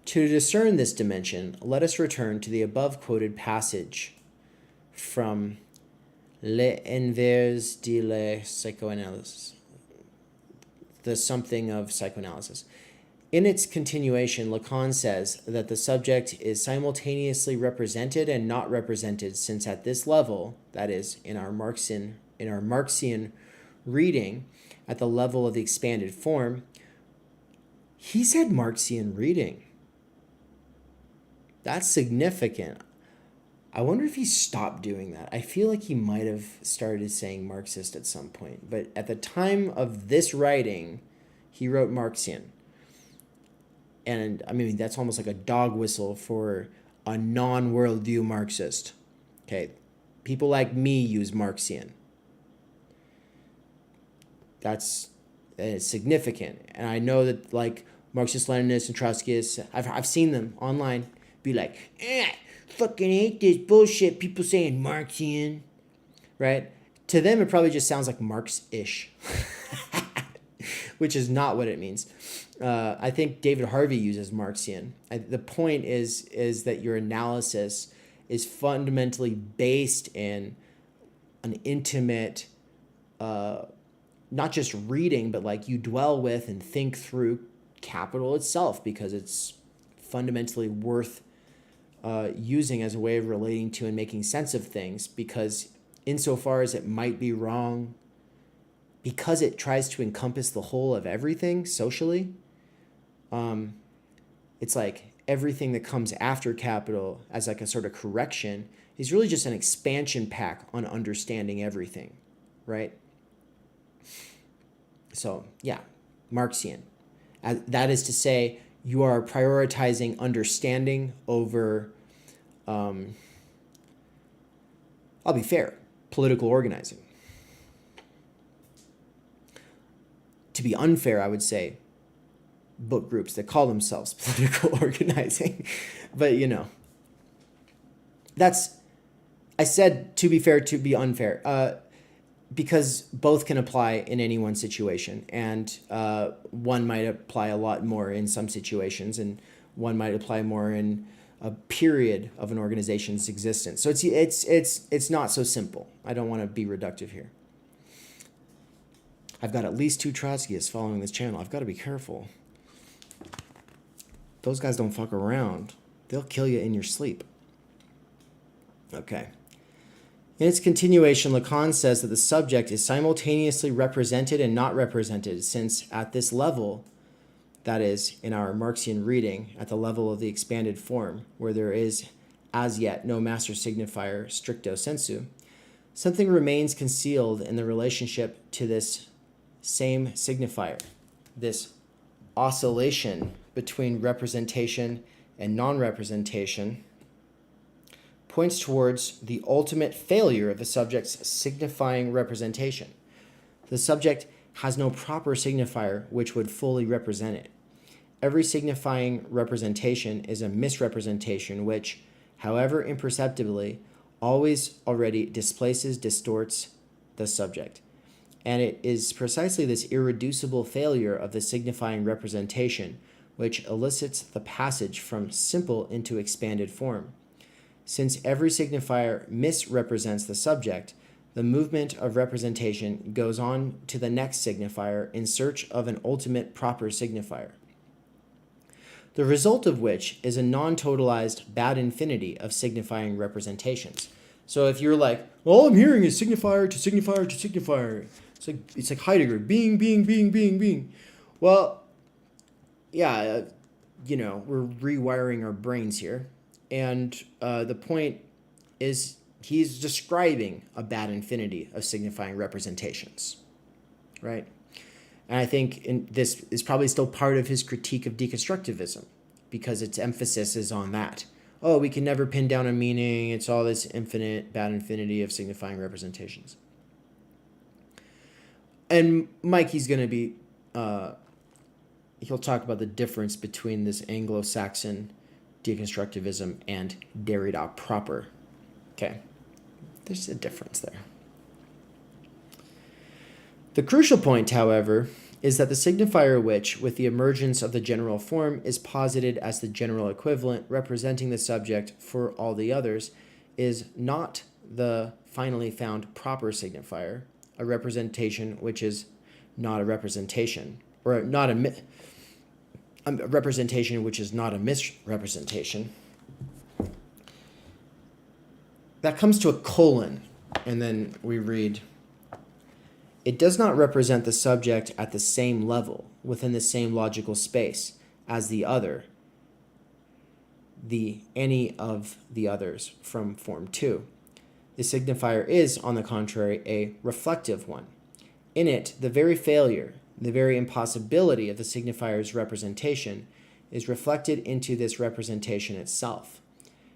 To discern this dimension, let us return to the above quoted passage from Les Envers de la Psychoanalyse, the something of psychoanalysis. In its continuation, Lacan says that the subject is simultaneously represented and not represented, since at this level, that is, in our Marxian reading, at the level of the expanded form, he said Marxian reading. That's significant. I wonder if he stopped doing that. I feel like he might have started saying Marxist at some point. But at the time of this writing, he wrote Marxian. And I mean, that's almost like a dog whistle for a non-worldview Marxist. Okay, people like me use Marxian. That's significant. And I know that like Marxist-Leninists and Trotskyists, I've seen them online be like, fucking hate this bullshit, people saying Marxian, right? To them, it probably just sounds like Marx-ish, which is not what it means. I think David Harvey uses Marxian. The point is that your analysis is fundamentally based in an intimate, not just reading, but like you dwell with and think through capital itself, because it's fundamentally worth using as a way of relating to and making sense of things, because insofar as it might be wrong, because it tries to encompass the whole of everything socially, it's like everything that comes after capital as like a sort of correction is really just an expansion pack on understanding everything, right? So yeah, Marxian. That is to say, you are prioritizing understanding over, I'll be fair, political organizing. To be unfair, I would say book groups that call themselves political organizing. But, you know, I said to be fair, to be unfair. because both can apply in any one situation, and one might apply a lot more in some situations, and one might apply more in a period of an organization's existence. So it's not so simple. I don't want to be reductive here. I've got at least 2 Trotskyists following this channel. I've got to be careful. Those guys don't fuck around. They'll kill you in your sleep. Okay. In its continuation, Lacan says that the subject is simultaneously represented and not represented, since at this level, that is, in our Marxian reading, at the level of the expanded form, where there is as yet no master signifier stricto sensu, something remains concealed in the relationship to this same signifier. This oscillation between representation and non-representation points towards the ultimate failure of the subject's signifying representation. The subject has no proper signifier which would fully represent it. Every signifying representation is a misrepresentation which, however imperceptibly, always already displaces, distorts the subject. And it is precisely this irreducible failure of the signifying representation which elicits the passage from simple into expanded form. Since every signifier misrepresents the subject, the movement of representation goes on to the next signifier in search of an ultimate proper signifier, the result of which is a non-totalized bad infinity of signifying representations. So if you're like, well, all I'm hearing is signifier to signifier to signifier, it's like Heidegger, being. Well, yeah, we're rewiring our brains here. And the point is he's describing a bad infinity of signifying representations, right? And I think this is probably still part of his critique of deconstructivism, because its emphasis is on that. Oh, we can never pin down a meaning. It's all this infinite, bad infinity of signifying representations. And Mikey's going to be, he'll talk about the difference between this Anglo-Saxon deconstructivism and Derrida proper. Okay, there's a difference there. The crucial point, however, is that the signifier which, with the emergence of the general form, is posited as the general equivalent representing the subject for all the others, is not the finally found proper signifier, a representation which is not a representation, or not a representation which is not a misrepresentation. That comes to a colon, and then we read, it does not represent the subject at the same level, within the same logical space, as the other, the any of the others from Form 2. The signifier is, on the contrary, a reflective one. In it, the very failure, the very impossibility of the signifier's representation is reflected into this representation itself.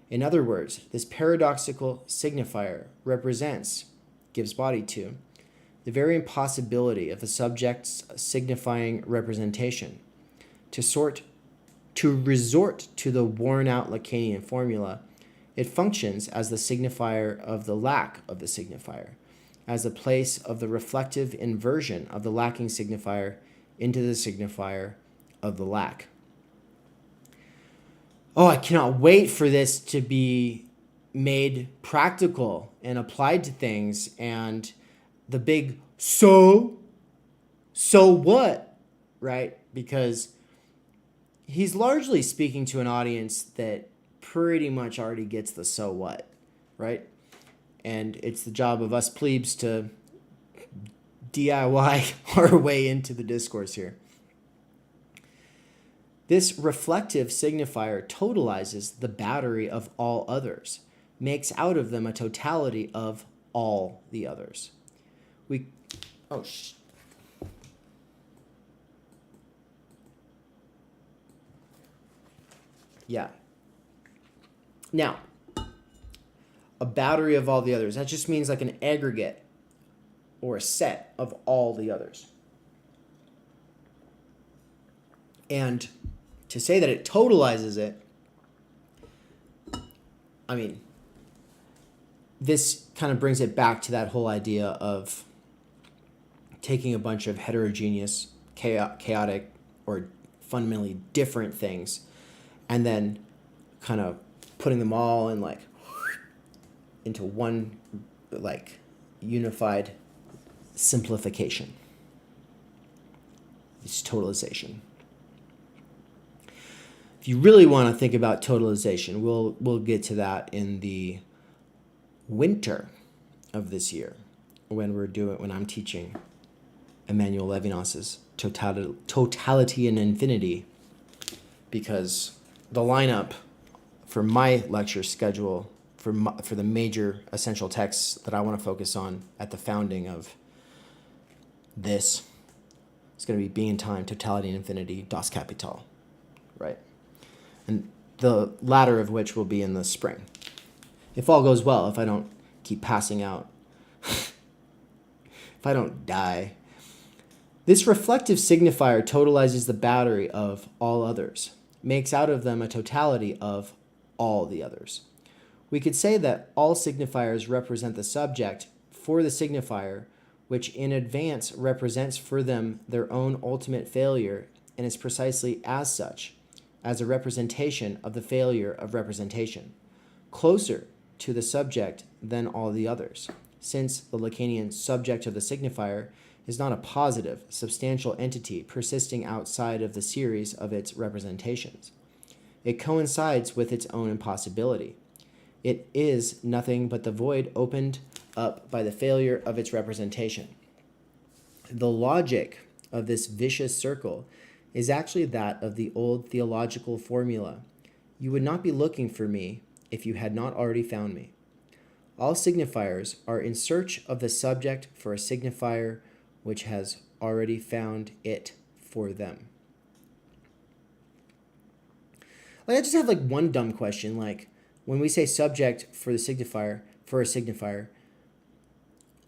In other words, this paradoxical signifier represents, gives body to, the very impossibility of the subject's signifying representation. To resort to the worn-out Lacanian formula, it functions as the signifier of the lack of the signifier, as the place of the reflective inversion of the lacking signifier into the signifier of the lack. Oh, I cannot wait for this to be made practical and applied to things, and the big so what, right? Because he's largely speaking to an audience that pretty much already gets the so what, right? And it's the job of us plebes to DIY our way into the discourse here. This reflective signifier totalizes the battery of all others, makes out of them a totality of all the others. Yeah. Now, a battery of all the others. That just means like an aggregate or a set of all the others. And to say that it totalizes it, I mean, this kind of brings it back to that whole idea of taking a bunch of heterogeneous, chaotic, or fundamentally different things, and then kind of putting them all in like into one like unified simplification. It's totalization. If you really want to think about totalization, we'll get to that in the winter of this year when I'm teaching Emmanuel Levinas's Totality and Infinity, because the lineup for my lecture schedule for the major essential texts that I want to focus on at the founding of this is going to be Being and Time, Totality and Infinity, Das Kapital, right? And the latter of which will be in the spring. If all goes well, if I don't keep passing out, if I don't die. This reflective signifier totalizes the battery of all others, makes out of them a totality of all the others. We could say that all signifiers represent the subject for the signifier, which in advance represents for them their own ultimate failure and is precisely as such, as a representation of the failure of representation, closer to the subject than all the others, since the Lacanian subject of the signifier is not a positive, substantial entity persisting outside of the series of its representations. It coincides with its own impossibility. It is nothing but the void opened up by the failure of its representation. The logic of this vicious circle is actually that of the old theological formula: you would not be looking for me if you had not already found me. All signifiers are in search of the subject for a signifier which has already found it for them. Like, I just have like one dumb question. Like, when we say subject for the signifier, for a signifier,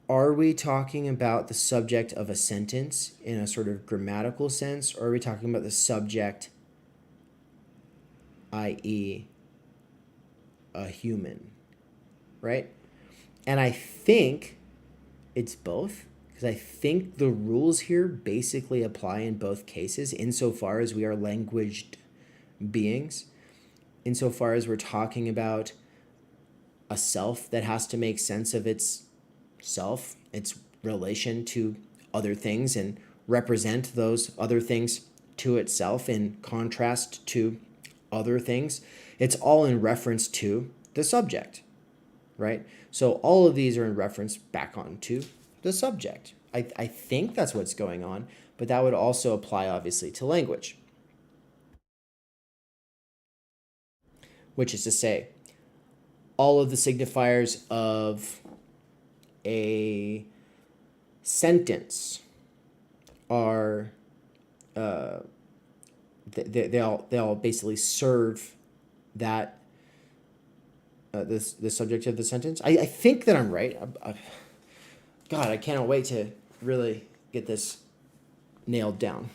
are we talking about the subject of a sentence in a sort of grammatical sense, or are we talking about the subject, i.e., a human, right? And I think it's both, because I think the rules here basically apply in both cases, insofar as we are languaged beings, insofar as we're talking about a self that has to make sense of its self, its relation to other things, and represent those other things to itself in contrast to other things. It's all in reference to the subject, right? So all of these are in reference back onto the subject. I think that's what's going on, but that would also apply, obviously, to language. Which is to say, all of the signifiers of a sentence are they all basically serve that the subject of the sentence. I think that I'm right. God, I cannot wait to really get this nailed down.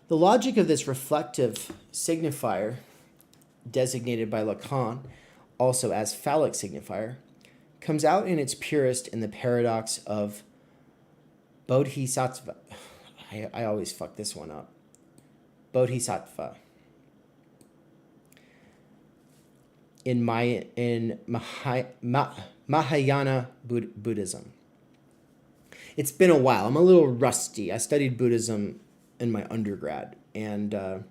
The logic of this reflective signifier, designated by Lacan also as phallic signifier, comes out in its purest in the paradox of Bodhisattva. I always fuck this one up. Bodhisattva. In Mahayana Buddhism. It's been a while. I'm a little rusty. I studied Buddhism in my undergrad, and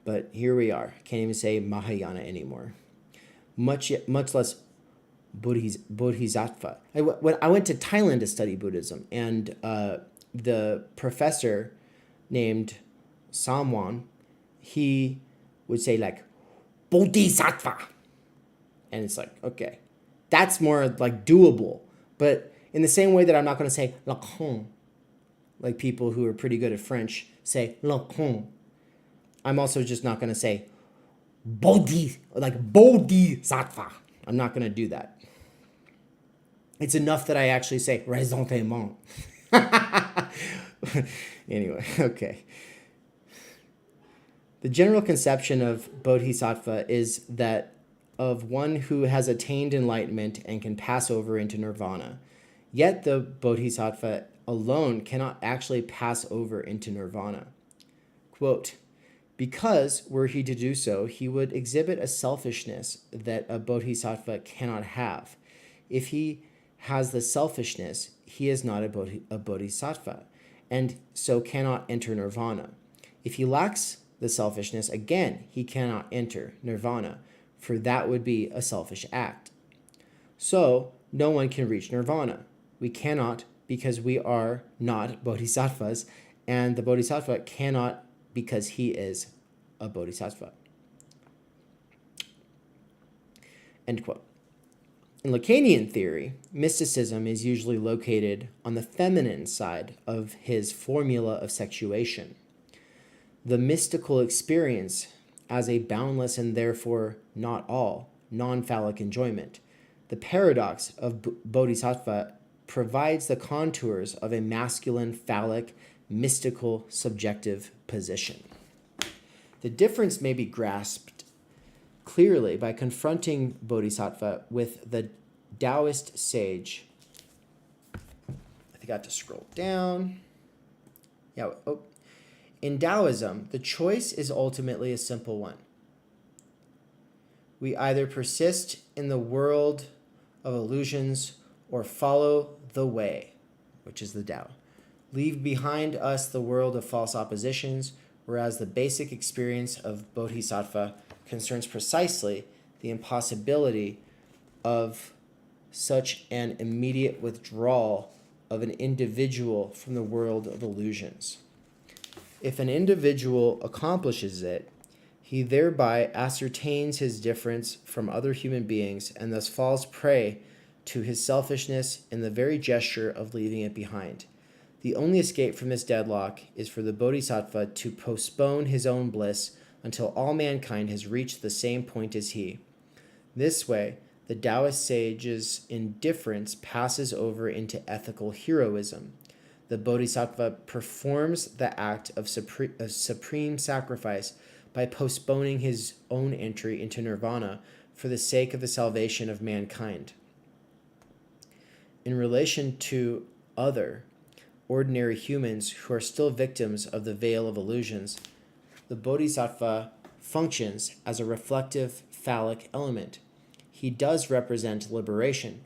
but here we are. Can't even say Mahayana anymore. Much less Bodhisattva. When I went to Thailand to study Buddhism, and the professor named Samwan, he would say like Bodhisattva, and it's like, okay, that's more like doable. But in the same way that I'm not going to say Lacan, like people who are pretty good at French say Lacan, I'm also just not going to say Bodhisattva. I'm not going to do that. It's enough that I actually say raisonnement. Anyway, okay. The general conception of Bodhisattva is that of one who has attained enlightenment and can pass over into nirvana. Yet the bodhisattva alone cannot actually pass over into nirvana. Quote, because were he to do so, he would exhibit a selfishness that a bodhisattva cannot have. If he has the selfishness, he is not a bodhisattva, and so cannot enter nirvana. If he lacks the selfishness, again, he cannot enter nirvana, for that would be a selfish act. So, no one can reach nirvana. We cannot because we are not bodhisattvas, and the bodhisattva cannot because he is a bodhisattva. End quote. In Lacanian theory, mysticism is usually located on the feminine side of his formula of sexuation. The mystical experience as a boundless and therefore not all non-phallic enjoyment. The paradox of bodhisattva provides the contours of a masculine, phallic, mystical, subjective position. The difference may be grasped clearly by confronting bodhisattva with the Taoist sage. I forgot to scroll down. In Taoism, the choice is ultimately a simple one. We either persist in the world of illusions or follow the way, which is the Tao. Leave behind us the world of false oppositions, whereas the basic experience of bodhisattva concerns precisely the impossibility of such an immediate withdrawal of an individual from the world of illusions. If an individual accomplishes it, he thereby ascertains his difference from other human beings and thus falls prey to his selfishness in the very gesture of leaving it behind. The only escape from this deadlock is for the bodhisattva to postpone his own bliss until all mankind has reached the same point as he. This way, the Taoist sage's indifference passes over into ethical heroism. The bodhisattva performs the act of supreme sacrifice by postponing his own entry into nirvana for the sake of the salvation of mankind. In relation to other ordinary humans who are still victims of the veil of illusions, the bodhisattva functions as a reflective phallic element. He does represent liberation,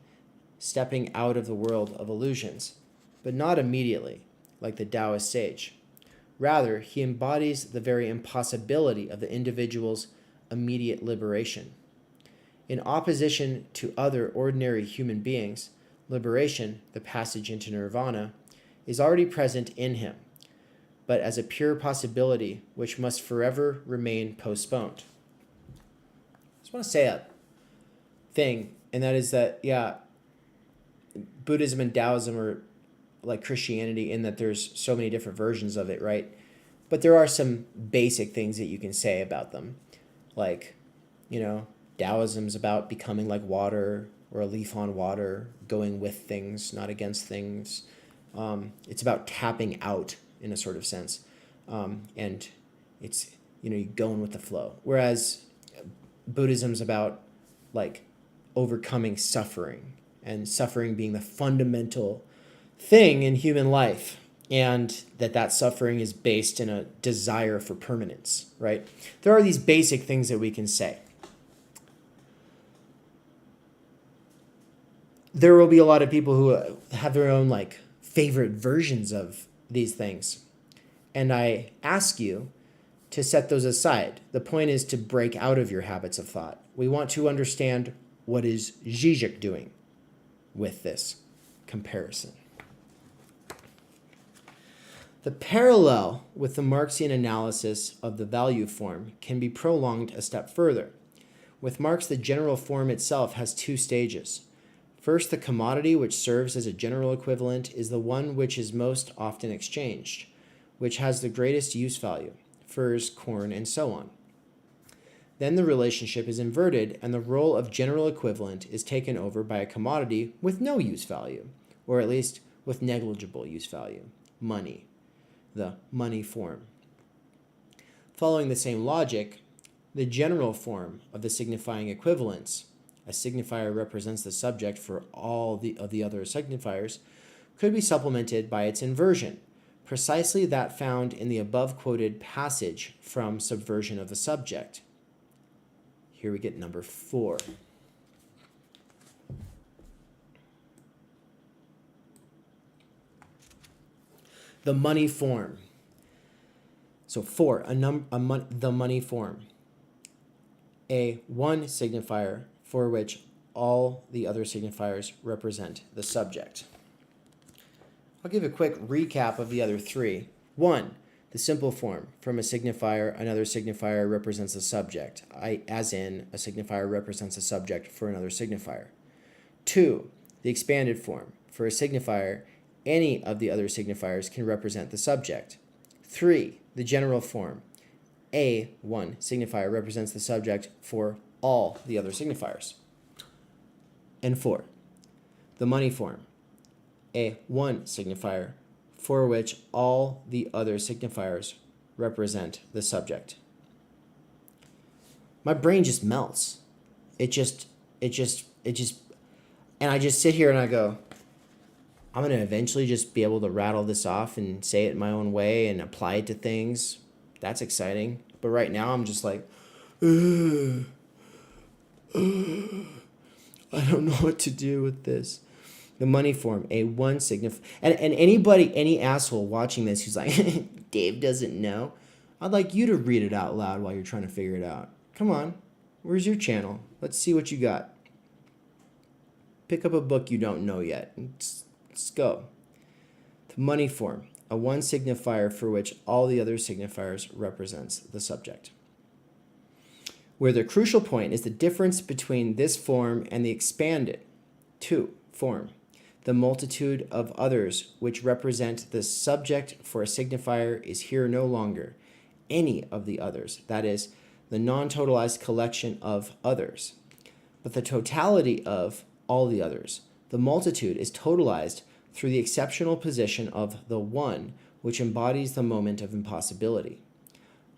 stepping out of the world of illusions, but not immediately, like the Taoist sage. Rather, he embodies the very impossibility of the individual's immediate liberation. In opposition to other ordinary human beings, liberation, the passage into nirvana, is already present in him, but as a pure possibility which must forever remain postponed. I just want to say a thing, and that is that, Buddhism and Taoism are like Christianity in that there's so many different versions of it, right? But there are some basic things that you can say about them. Like, Taoism's about becoming like water or a leaf on water, going with things, not against things. It's about tapping out in a sort of sense. And it's, you're going with the flow. Whereas Buddhism's about like overcoming suffering, and suffering being the fundamental thing in human life, and that suffering is based in a desire for permanence, right? There are these basic things that we can say. There will be a lot of people who have their own like favorite versions of these things. And I ask you to set those aside. The point is to break out of your habits of thought. We want to understand what is Žižek doing with this comparison. The parallel with the Marxian analysis of the value form can be prolonged a step further. With Marx, the general form itself has two stages. First, the commodity which serves as a general equivalent is the one which is most often exchanged, which has the greatest use value, furs, corn, and so on. Then the relationship is inverted, and the role of general equivalent is taken over by a commodity with no use value, or at least with negligible use value, money, the money form. Following the same logic, the general form of the signifying equivalence a signifier represents the subject for all of the other signifiers, could be supplemented by its inversion, precisely that found in the above quoted passage from Subversion of the Subject. Here we get number 4. The money form. So 4, the money form. A one signifier for which all the other signifiers represent the subject. I'll give a quick recap of the other 3. 1, the simple form. From a signifier, another signifier represents the subject, as in a signifier represents a subject for another signifier. 2, the expanded form. For a signifier, any of the other signifiers can represent the subject. 3, the general form. A one signifier represents the subject for all the other signifiers. And 4, the money form. A one signifier for which all the other signifiers represent the subject. My brain just melts. It just, and I just sit here and I go, I'm going to eventually just be able to rattle this off and say it in my own way and apply it to things. That's exciting. But right now I'm just like, I don't know what to do with this. The money form, a one signifier. And anybody, any asshole watching this who's like, Dave doesn't know, I'd like you to read it out loud while you're trying to figure it out. Come on. Where's your channel? Let's see what you got. Pick up a book you don't know yet. Let's go. The money form, a one signifier for which all the other signifiers represents the subject. Where the crucial point is the difference between this form and the expanded 2 form, the multitude of others which represent the subject for a signifier is here no longer any of the others, that is, the non-totalized collection of others, but the totality of all the others. The multitude is totalized through the exceptional position of the one, which embodies the moment of impossibility.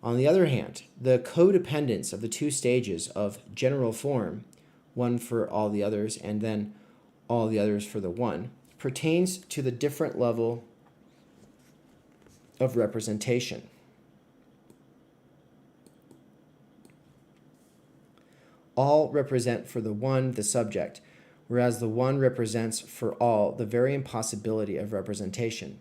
On the other hand, the codependence of the 2 stages of general form, one for all the others and then all the others for the one, pertains to the different level of representation. All represent for the one the subject, whereas the one represents for all the very impossibility of representation.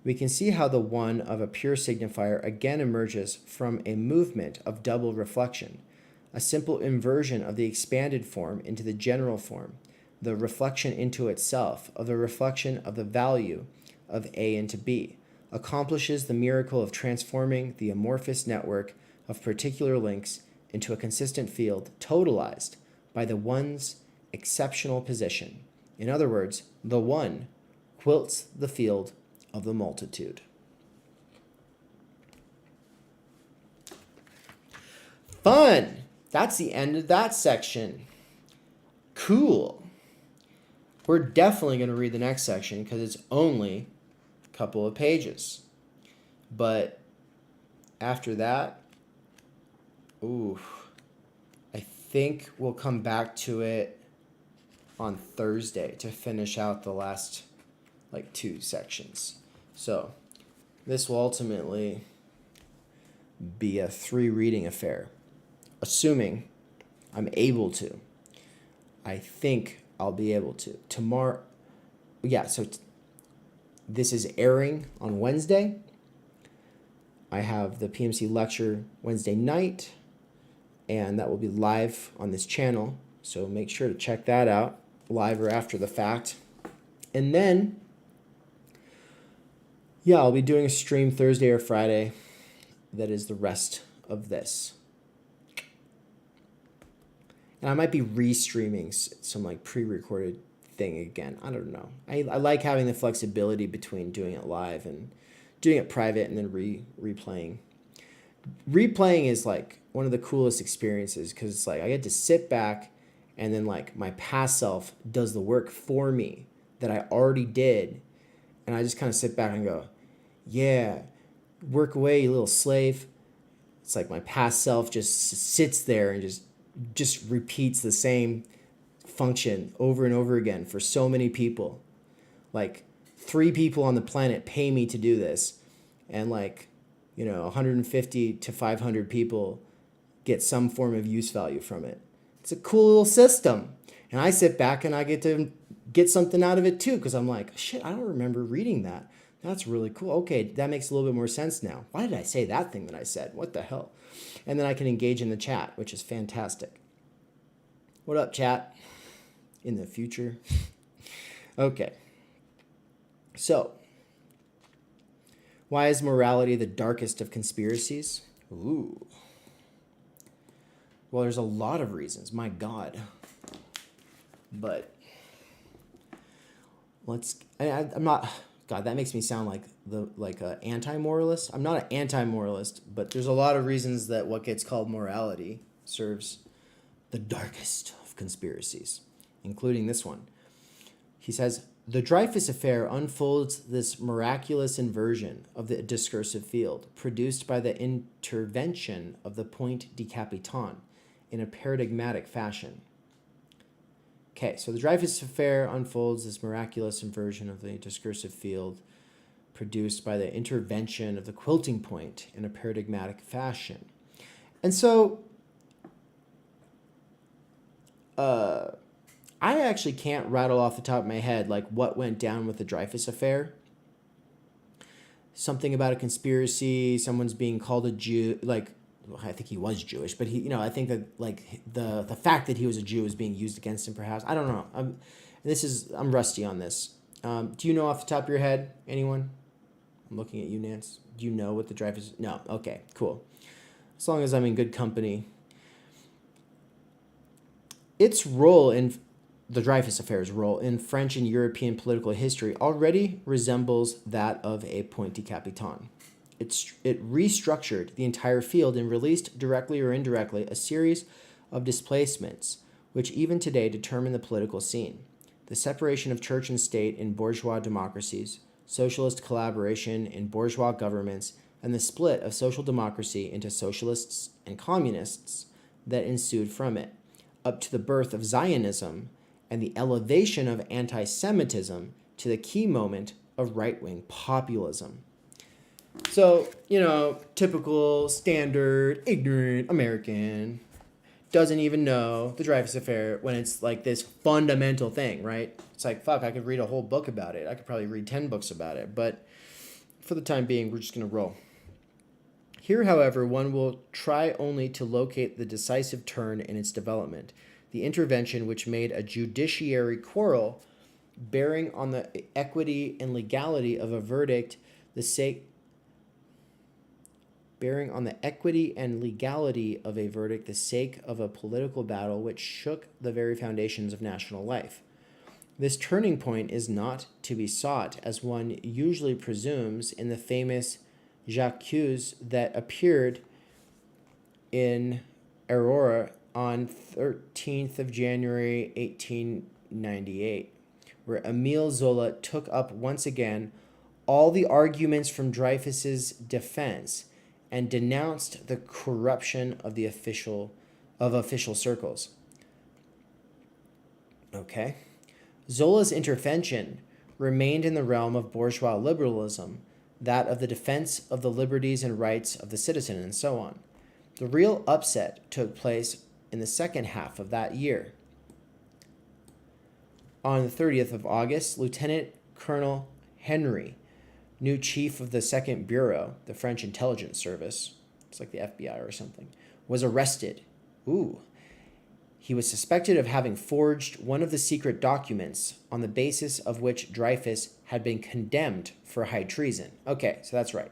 We can see how the one of a pure signifier again emerges from a movement of double reflection, a simple inversion of the expanded form into the general form, the reflection into itself of the reflection of the value of A into B, accomplishes the miracle of transforming the amorphous network of particular links into a consistent field totalized by the one's exceptional position. In other words, the one quilts the field of the multitude. Fun! That's the end of that section. Cool. We're definitely going to read the next section because it's only a couple of pages. But after that, I think we'll come back to it on Thursday to finish out the last 2 sections. So this will ultimately be a 3 reading affair, assuming I'm able to. I think I'll be able to. Tomorrow, this is airing on Wednesday. I have the PMC lecture Wednesday night, and that will be live on this channel. So make sure to check that out, live or after the fact. And then, I'll be doing a stream Thursday or Friday. That is the rest of this. And I might be re-streaming some pre-recorded thing again. I don't know. I like having the flexibility between doing it live and doing it private and then replaying. Replaying is one of the coolest experiences because it's I get to sit back and then my past self does the work for me that I already did. And I just kind of sit back and go, yeah, work away, you little slave. It's my past self just sits there and just repeats the same function over and over again for so many people. Like 3 people on the planet pay me to do this, and 150 to 500 people get some form of use value from it. It's a cool little system. And I sit back and I get to get something out of it too, because I'm like, shit, I don't remember reading that. That's really cool. Okay, that makes a little bit more sense now. Why did I say that thing that I said? What the hell? And then I can engage in the chat, which is fantastic. What up, chat? In the future. Okay. So, why is morality the darkest of conspiracies? Ooh. Well, there's a lot of reasons. My God. But I'm not. God, that makes me sound like an anti-moralist. I'm not an anti-moralist, but there's a lot of reasons that what gets called morality serves the darkest of conspiracies, including this one. He says, the Dreyfus Affair unfolds this miraculous inversion of the discursive field produced by the intervention of the point de capitan in a paradigmatic fashion. Okay, so the Dreyfus Affair unfolds this miraculous inversion of the discursive field produced by the intervention of the quilting point in a paradigmatic fashion. And so I actually can't rattle off the top of my head what went down with the Dreyfus Affair. Something about a conspiracy, someone's being called a Jew, I think he was Jewish, but I think that the fact that he was a Jew is being used against him, perhaps. I don't know. I'm rusty on this. Do you know off the top of your head, anyone? I'm looking at you, Nance. Do you know what the Dreyfus? No. Okay. Cool. As long as I'm in good company. Its role in the Dreyfus Affair's role in French and European political history already resembles that of a point de capitan. It restructured the entire field and released, directly or indirectly, a series of displacements which even today determine the political scene. The separation of church and state in bourgeois democracies, socialist collaboration in bourgeois governments, and the split of social democracy into socialists and communists that ensued from it, up to the birth of Zionism and the elevation of anti-Semitism to the key moment of right-wing populism. So, typical, standard, ignorant American doesn't even know the Dreyfus Affair when it's this fundamental thing, right? It's fuck, I could read a whole book about it. I could probably read 10 books about it. But for the time being, we're just going to roll. Here, however, one will try only to locate the decisive turn in its development, the intervention which made a judiciary quarrel bearing on the equity and legality of a verdict the sake of a political battle which shook the very foundations of national life. This turning point is not to be sought, as one usually presumes, in the famous J'accuse that appeared in Aurora on 13th of January 1898, where Émile Zola took up once again all the arguments from Dreyfus's defense and denounced the corruption of official circles. Okay. Zola's intervention remained in the realm of bourgeois liberalism, that of the defense of the liberties and rights of the citizen, and so on. The real upset took place in the second half of that year. On the 30th of August, Lieutenant Colonel Henry, new chief of the Second Bureau, the French intelligence service, it's like the FBI or something, was arrested. He was suspected of having forged one of the secret documents on the basis of which Dreyfus had been condemned for high treason. Okay, so that's right.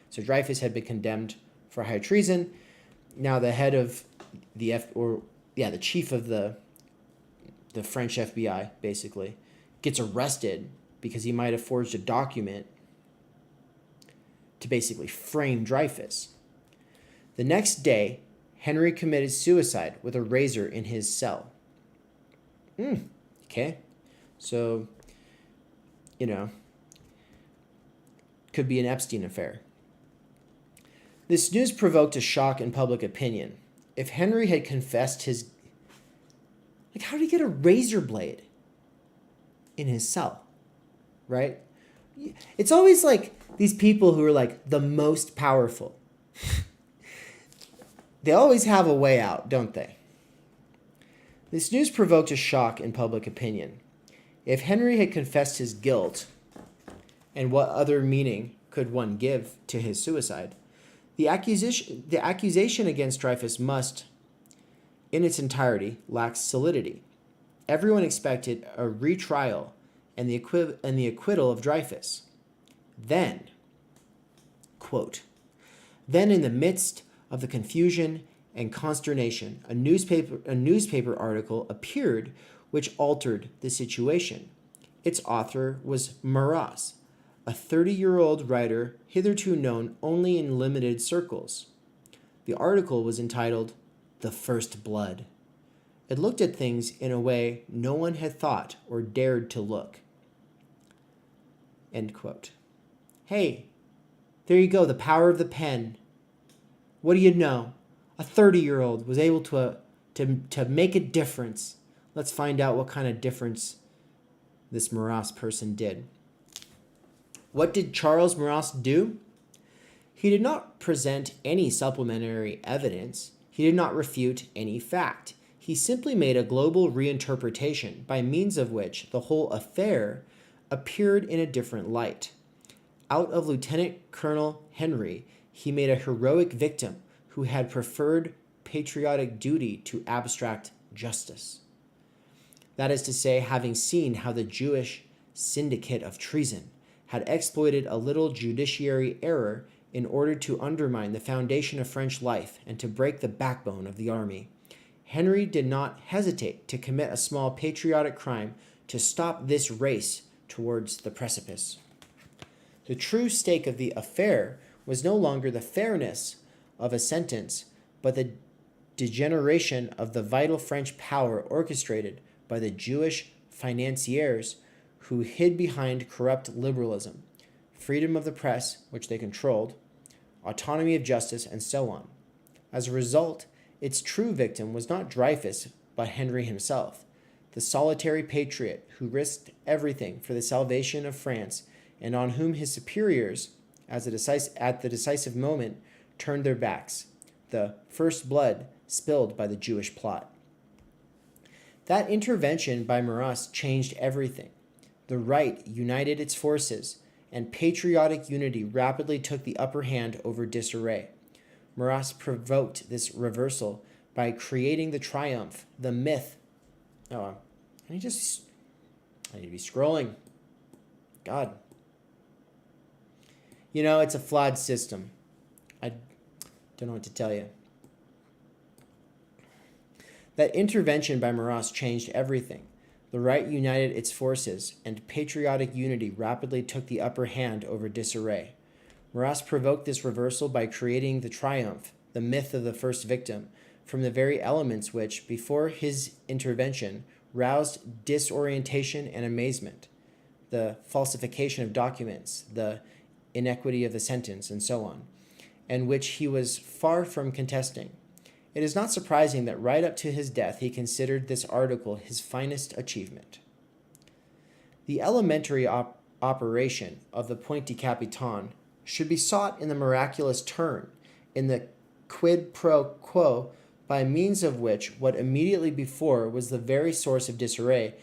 So Dreyfus had been condemned for high treason. Now the head of the chief of the French FBI, basically, gets arrested because he might have forged a document to basically frame Dreyfus. The next day, Henry committed suicide with a razor in his cell. Okay. So, could be an Epstein affair. This news provoked a shock in public opinion. If Henry had confessed his... Like, how did he get a razor blade in his cell, right? It's always like these people who are like the most powerful. They always have a way out, don't they? This news provoked a shock in public opinion. If Henry had confessed his guilt, and what other meaning could one give to his suicide, the accusation against Dreyfus must, in its entirety, lack solidity. Everyone expected a retrial and the acquittal of Dreyfus. Then, quote, then in the midst of the confusion and consternation, a newspaper article appeared which altered the situation. Its author was Maras, a 30-year-old writer hitherto known only in limited circles. The article was entitled The First Blood. It looked at things in a way no one had thought or dared to look. End quote. Hey, there you go, the power of the pen. What do you know? A 30-year-old was able to make a difference. Let's find out what kind of difference this Maras person did. What did Charles Maras do? He did not present any supplementary evidence. He did not refute any fact. He simply made a global reinterpretation by means of which the whole affair appeared in a different light. Out of Lieutenant Colonel Henry, he made a heroic victim who had preferred patriotic duty to abstract justice. That is to say, having seen how the Jewish syndicate of treason had exploited a little judiciary error in order to undermine the foundation of French life and to break the backbone of the army, Henry did not hesitate to commit a small patriotic crime to stop this race towards the precipice. The true stake of the affair was no longer the fairness of a sentence, but the degeneration of the vital French power orchestrated by the Jewish financiers who hid behind corrupt liberalism, freedom of the press, which they controlled, autonomy of justice, and so on. As a result, its true victim was not Dreyfus, but Henry himself, the solitary patriot who risked everything for the salvation of France and on whom his superiors, at the decisive moment, turned their backs, the first blood spilled by the Jewish plot. That intervention by Maras changed everything. The right united its forces, and patriotic unity rapidly took the upper hand over disarray. Maras provoked this reversal by creating the triumph, the myth. I need to be scrolling. God. You know, it's a flawed system. I don't know what to tell you. That intervention by Maras changed everything. The right united its forces, and patriotic unity rapidly took the upper hand over disarray. Maras provoked this reversal by creating the triumph, the myth of the first victim, from the very elements which, before his intervention, roused disorientation and amazement, the falsification of documents, the inequity of the sentence, and so on, and which he was far from contesting. It is not surprising that right up to his death he considered this article his finest achievement. The elementary operation of the point de capiton should be sought in the miraculous turn, in the quid pro quo, by means of which what immediately before was the very source of disarray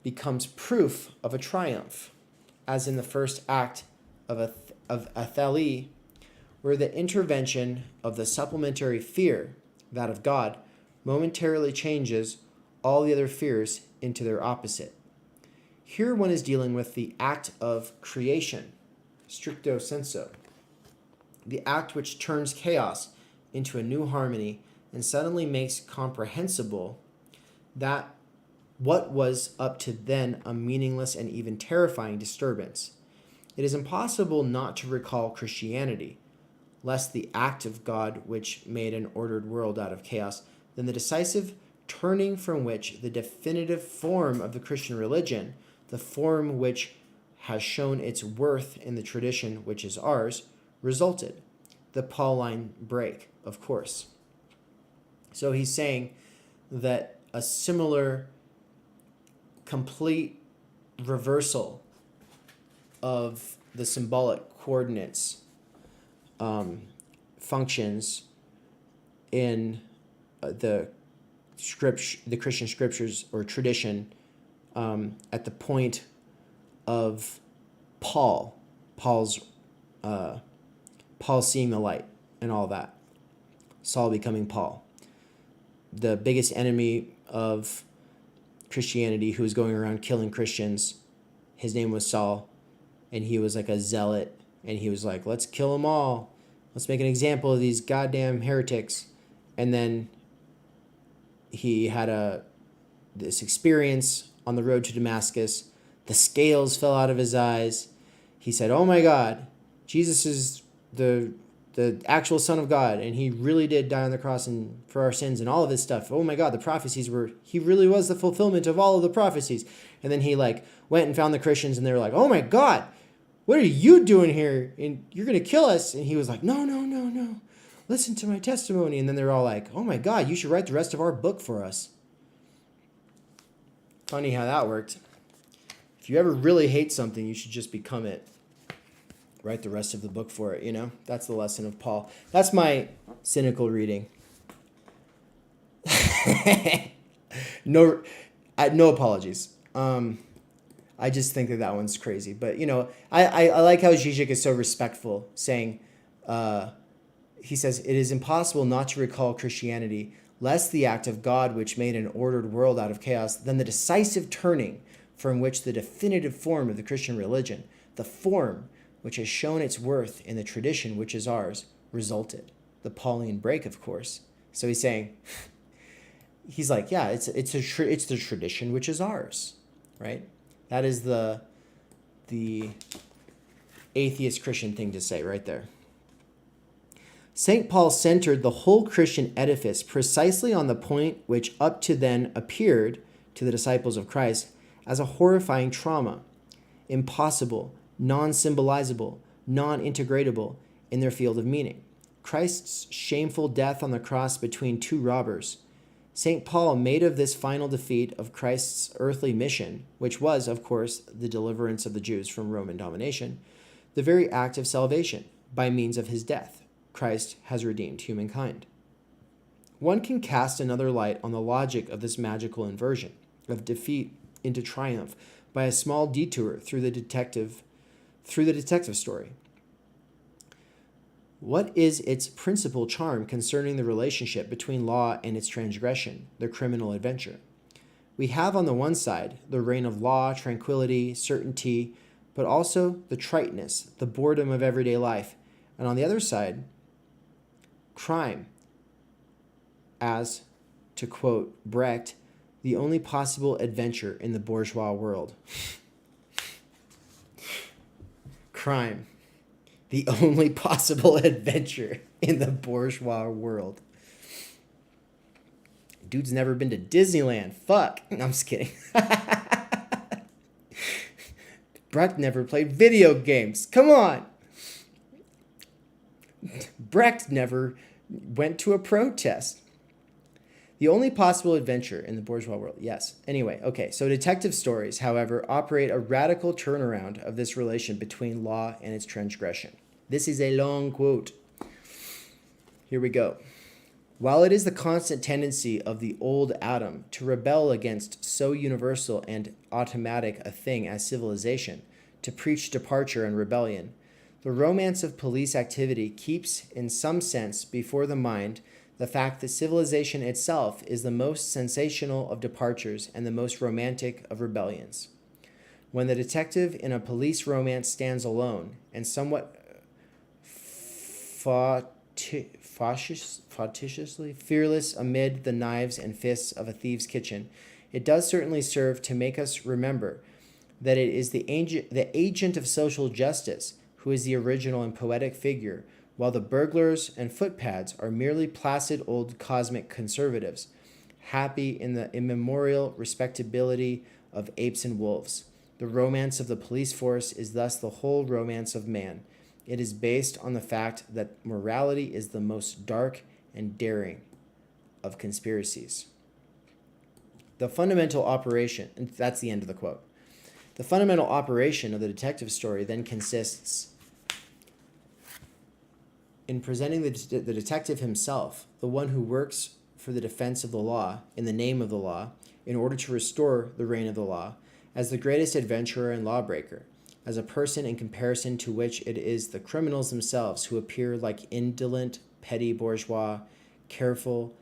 becomes proof of a triumph, as in the first act of Athalie, where the intervention of the supplementary fear, that of God, momentarily changes all the other fears into their opposite. Here one is dealing with the act of creation, stricto sensu, the act which turns chaos into a new harmony and suddenly makes comprehensible that what was up to then a meaningless and even terrifying disturbance. It is impossible not to recall Christianity, less the act of God which made an ordered world out of chaos, than the decisive turning from which the definitive form of the Christian religion, the form which has shown its worth in the tradition which is ours, resulted. The Pauline break, of course. So he's saying that a similar complete reversal of the symbolic coordinates functions in the Christian scriptures or tradition at the point of Paul's seeing the light and all that. Saul becoming Paul. The biggest enemy of Christianity, who was going around killing Christians, his name was Saul, and he was like a zealot, and he was like, let's kill them all. Let's make an example of these goddamn heretics. And then he had this experience on the road to Damascus. The scales fell out of his eyes. He said, oh my God, Jesus is the actual Son of God, and he really did die on the cross and for our sins and all of this stuff. Oh my God, the prophecies he really was the fulfillment of all of the prophecies. And then he like went and found the Christians, and they were like, oh my God, what are you doing here? And you're going to kill us. And he was like, no. Listen to my testimony. And then they're all like, oh my God, you should write the rest of our book for us. Funny how that worked. If you ever really hate something, you should just become it. Write the rest of the book for it, you know? That's the lesson of Paul. That's my cynical reading. No apologies. I just think that one's crazy. But, you know, I like how Žižek is so respectful, saying, he says, it is impossible not to recall Christianity, less the act of God which made an ordered world out of chaos, than the decisive turning from which the definitive form of the Christian religion, the form which has shown its worth in the tradition which is ours, resulted. The Pauline break, of course. So he's saying, he's like, yeah, it's the tradition which is ours, right? That is the atheist Christian thing to say right there. St. Paul centered the whole Christian edifice precisely on the point which up to then appeared to the disciples of Christ as a horrifying trauma, impossible, non-symbolizable, non-integratable in their field of meaning. Christ's shameful death on the cross between two robbers. St. Paul made of this final defeat of Christ's earthly mission, which was, of course, the deliverance of the Jews from Roman domination, the very act of salvation by means of his death. Christ has redeemed humankind. One can cast another light on the logic of this magical inversion of defeat into triumph by a small detour through the detective story. What is its principal charm concerning the relationship between law and its transgression, the criminal adventure? We have on the one side the reign of law, tranquility, certainty, but also the triteness, the boredom of everyday life, and on the other side, crime, as, to quote Brecht, the only possible adventure in the bourgeois world. Crime, the only possible adventure in the bourgeois world. Dude's never been to Disneyland. Fuck. No, I'm just kidding. Brecht never played video games. Come on. Brecht never went to a protest. The only possible adventure in the bourgeois world. Yes. Anyway, okay. So detective stories, however, operate a radical turnaround of this relation between law and its transgression. This is a long quote. Here we go. While it is the constant tendency of the old Adam to rebel against so universal and automatic a thing as civilization, to preach departure and rebellion, the romance of police activity keeps, in some sense, before the mind the fact that civilization itself is the most sensational of departures and the most romantic of rebellions. When the detective in a police romance stands alone and somewhat facetiously fearless amid the knives and fists of a thief's kitchen, it does certainly serve to make us remember that it is the agent of social justice who is the original and poetic figure, while the burglars and footpads are merely placid old cosmic conservatives, happy in the immemorial respectability of apes and wolves. The romance of the police force is thus the whole romance of man. It is based on the fact that morality is the most dark and daring of conspiracies. The fundamental operation, and that's the end of the quote. The fundamental operation of the detective story then consists in presenting the detective himself, the one who works for the defense of the law in the name of the law, in order to restore the reign of the law, as the greatest adventurer and lawbreaker, as a person in comparison to which it is the criminals themselves who appear like indolent petty bourgeois, careful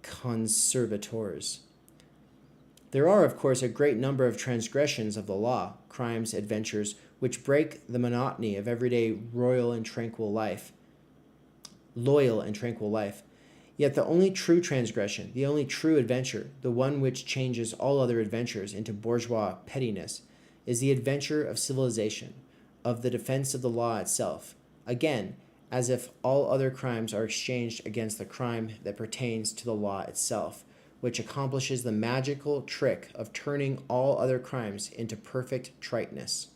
conservators. There are, of course, a great number of transgressions of the law, crimes, adventures, which break the monotony of everyday loyal and tranquil life. Yet the only true transgression, the only true adventure, the one which changes all other adventures into bourgeois pettiness, is the adventure of civilization, of the defense of the law itself. Again, as if all other crimes are exchanged against the crime that pertains to the law itself, which accomplishes the magical trick of turning all other crimes into perfect triteness.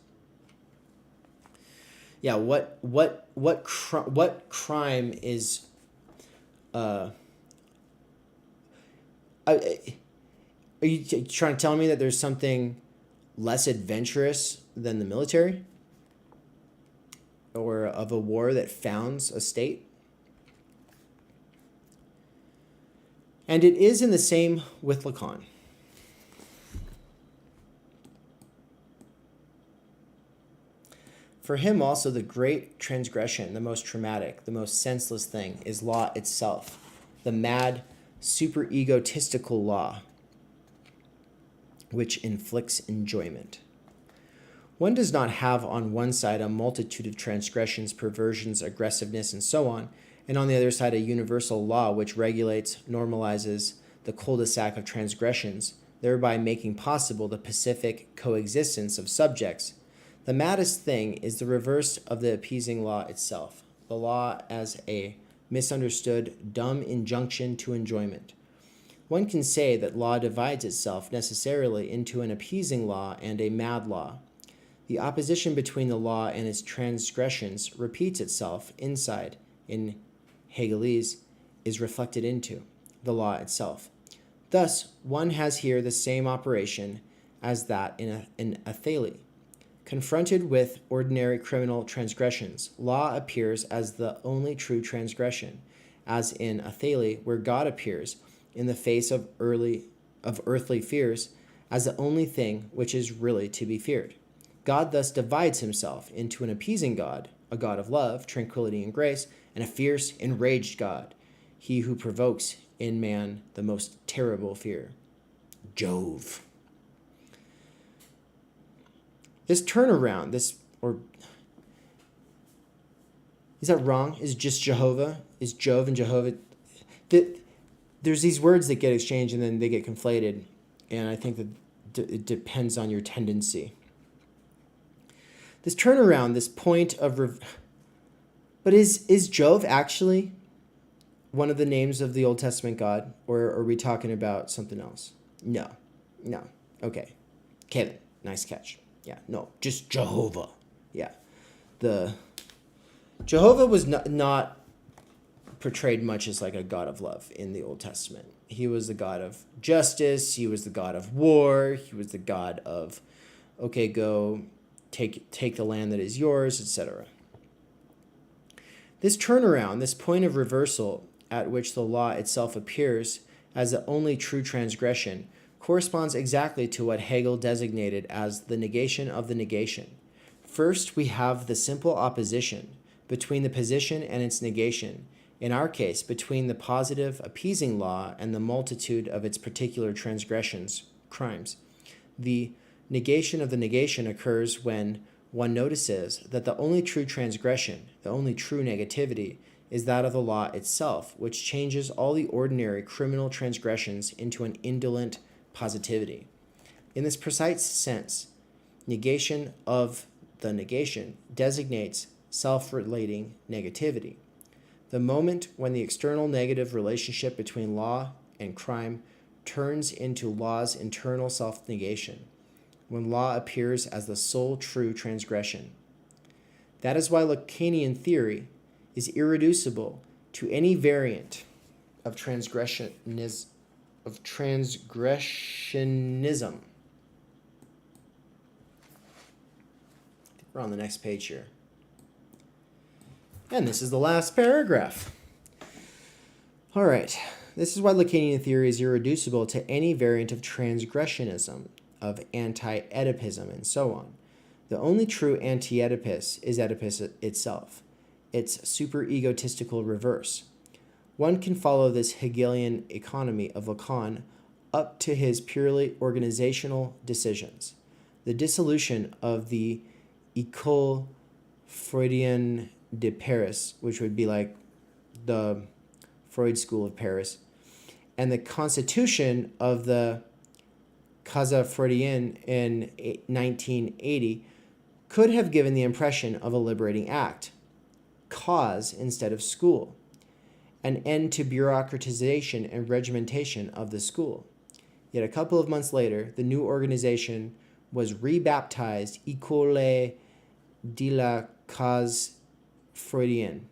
Yeah, what crime is? Are you trying to tell me that there's something less adventurous than the military, or of a war that founds a state? And it is in the same with Lacan. For him also the great transgression, the most traumatic, the most senseless thing is law itself, the mad, super egotistical law, which inflicts enjoyment. One does not have on one side a multitude of transgressions, perversions, aggressiveness, and so on, and on the other side a universal law which regulates, normalizes the cul-de-sac of transgressions, thereby making possible the pacific coexistence of subjects. The maddest thing is the reverse of the appeasing law itself, the law as a misunderstood, dumb injunction to enjoyment. One can say that law divides itself necessarily into an appeasing law and a mad law. The opposition between the law and its transgressions repeats itself inside, in Hegelese, is reflected into the law itself. Thus, one has here the same operation as that in Athalie. Confronted with ordinary criminal transgressions, law appears as the only true transgression, as in Athalie, where God appears in the face of earthly fears as the only thing which is really to be feared. God thus divides himself into an appeasing God, a God of love, tranquility, and grace, and a fierce, enraged God, he who provokes in man the most terrible fear, Jove. This turnaround, is that wrong? Is just Jehovah? Is Jove and Jehovah? There's these words that get exchanged and then they get conflated, and I think that it depends on your tendency. This turnaround, this point of... But is Jove actually one of the names of the Old Testament God, or are we talking about something else? No. Okay. Kevin, nice catch. Yeah, no, just Jehovah. Yeah. The Jehovah was not portrayed much as like a God of love in the Old Testament. He was the God of justice. He was the God of war. He was the God of, okay, go take the land that is yours, etc. This turnaround, this point of reversal at which the law itself appears as the only true transgression, corresponds exactly to what Hegel designated as the negation of the negation. First, we have the simple opposition between the position and its negation, in our case, between the positive appeasing law and the multitude of its particular transgressions, crimes. The negation of the negation occurs when one notices that the only true transgression, the only true negativity, is that of the law itself, which changes all the ordinary criminal transgressions into an indolent positivity. In this precise sense, negation of the negation designates self-relating negativity. The moment when the external negative relationship between law and crime turns into law's internal self-negation, when law appears as the sole true transgression. That is why Lacanian theory is irreducible to any variant of transgressionism. of transgressionism. We're on the next page here. And this is the last paragraph. All right. This is why Lacanian theory is irreducible to any variant of transgressionism, of anti-Oedipism, and so on. The only true anti-Oedipus is Oedipus itself, its super-egotistical reverse. One can follow this Hegelian economy of Lacan up to his purely organizational decisions. The dissolution of the École Freudienne de Paris, which would be like the Freud School of Paris, and the constitution of the Casa Freudienne in 1980 could have given the impression of a liberating act, cause instead of school, an end to bureaucratization and regimentation of the school. Yet a couple of months later, the new organization was rebaptized École de la Cause Freudienne,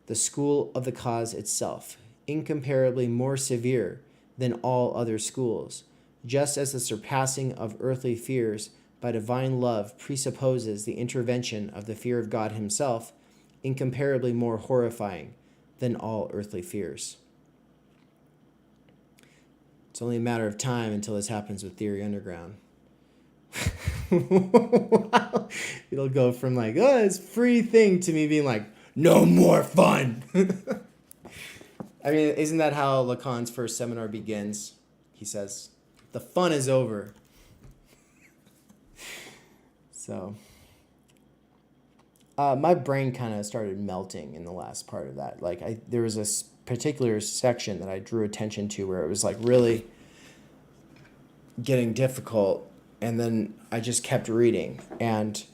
the school of the cause itself, incomparably more severe than all other schools, just as the surpassing of earthly fears by divine love presupposes the intervention of the fear of God himself, incomparably more horrifying than all earthly fears. It's only a matter of time until this happens with Theory Underground. It'll go from like, oh, it's a free thing to me being like, no more fun. I mean, isn't that how Lacan's first seminar begins? He says, the fun is over. So, my brain kind of started melting in the last part of that. Like, there was a particular section that I drew attention to where it was like really getting difficult, and then I just kept reading. And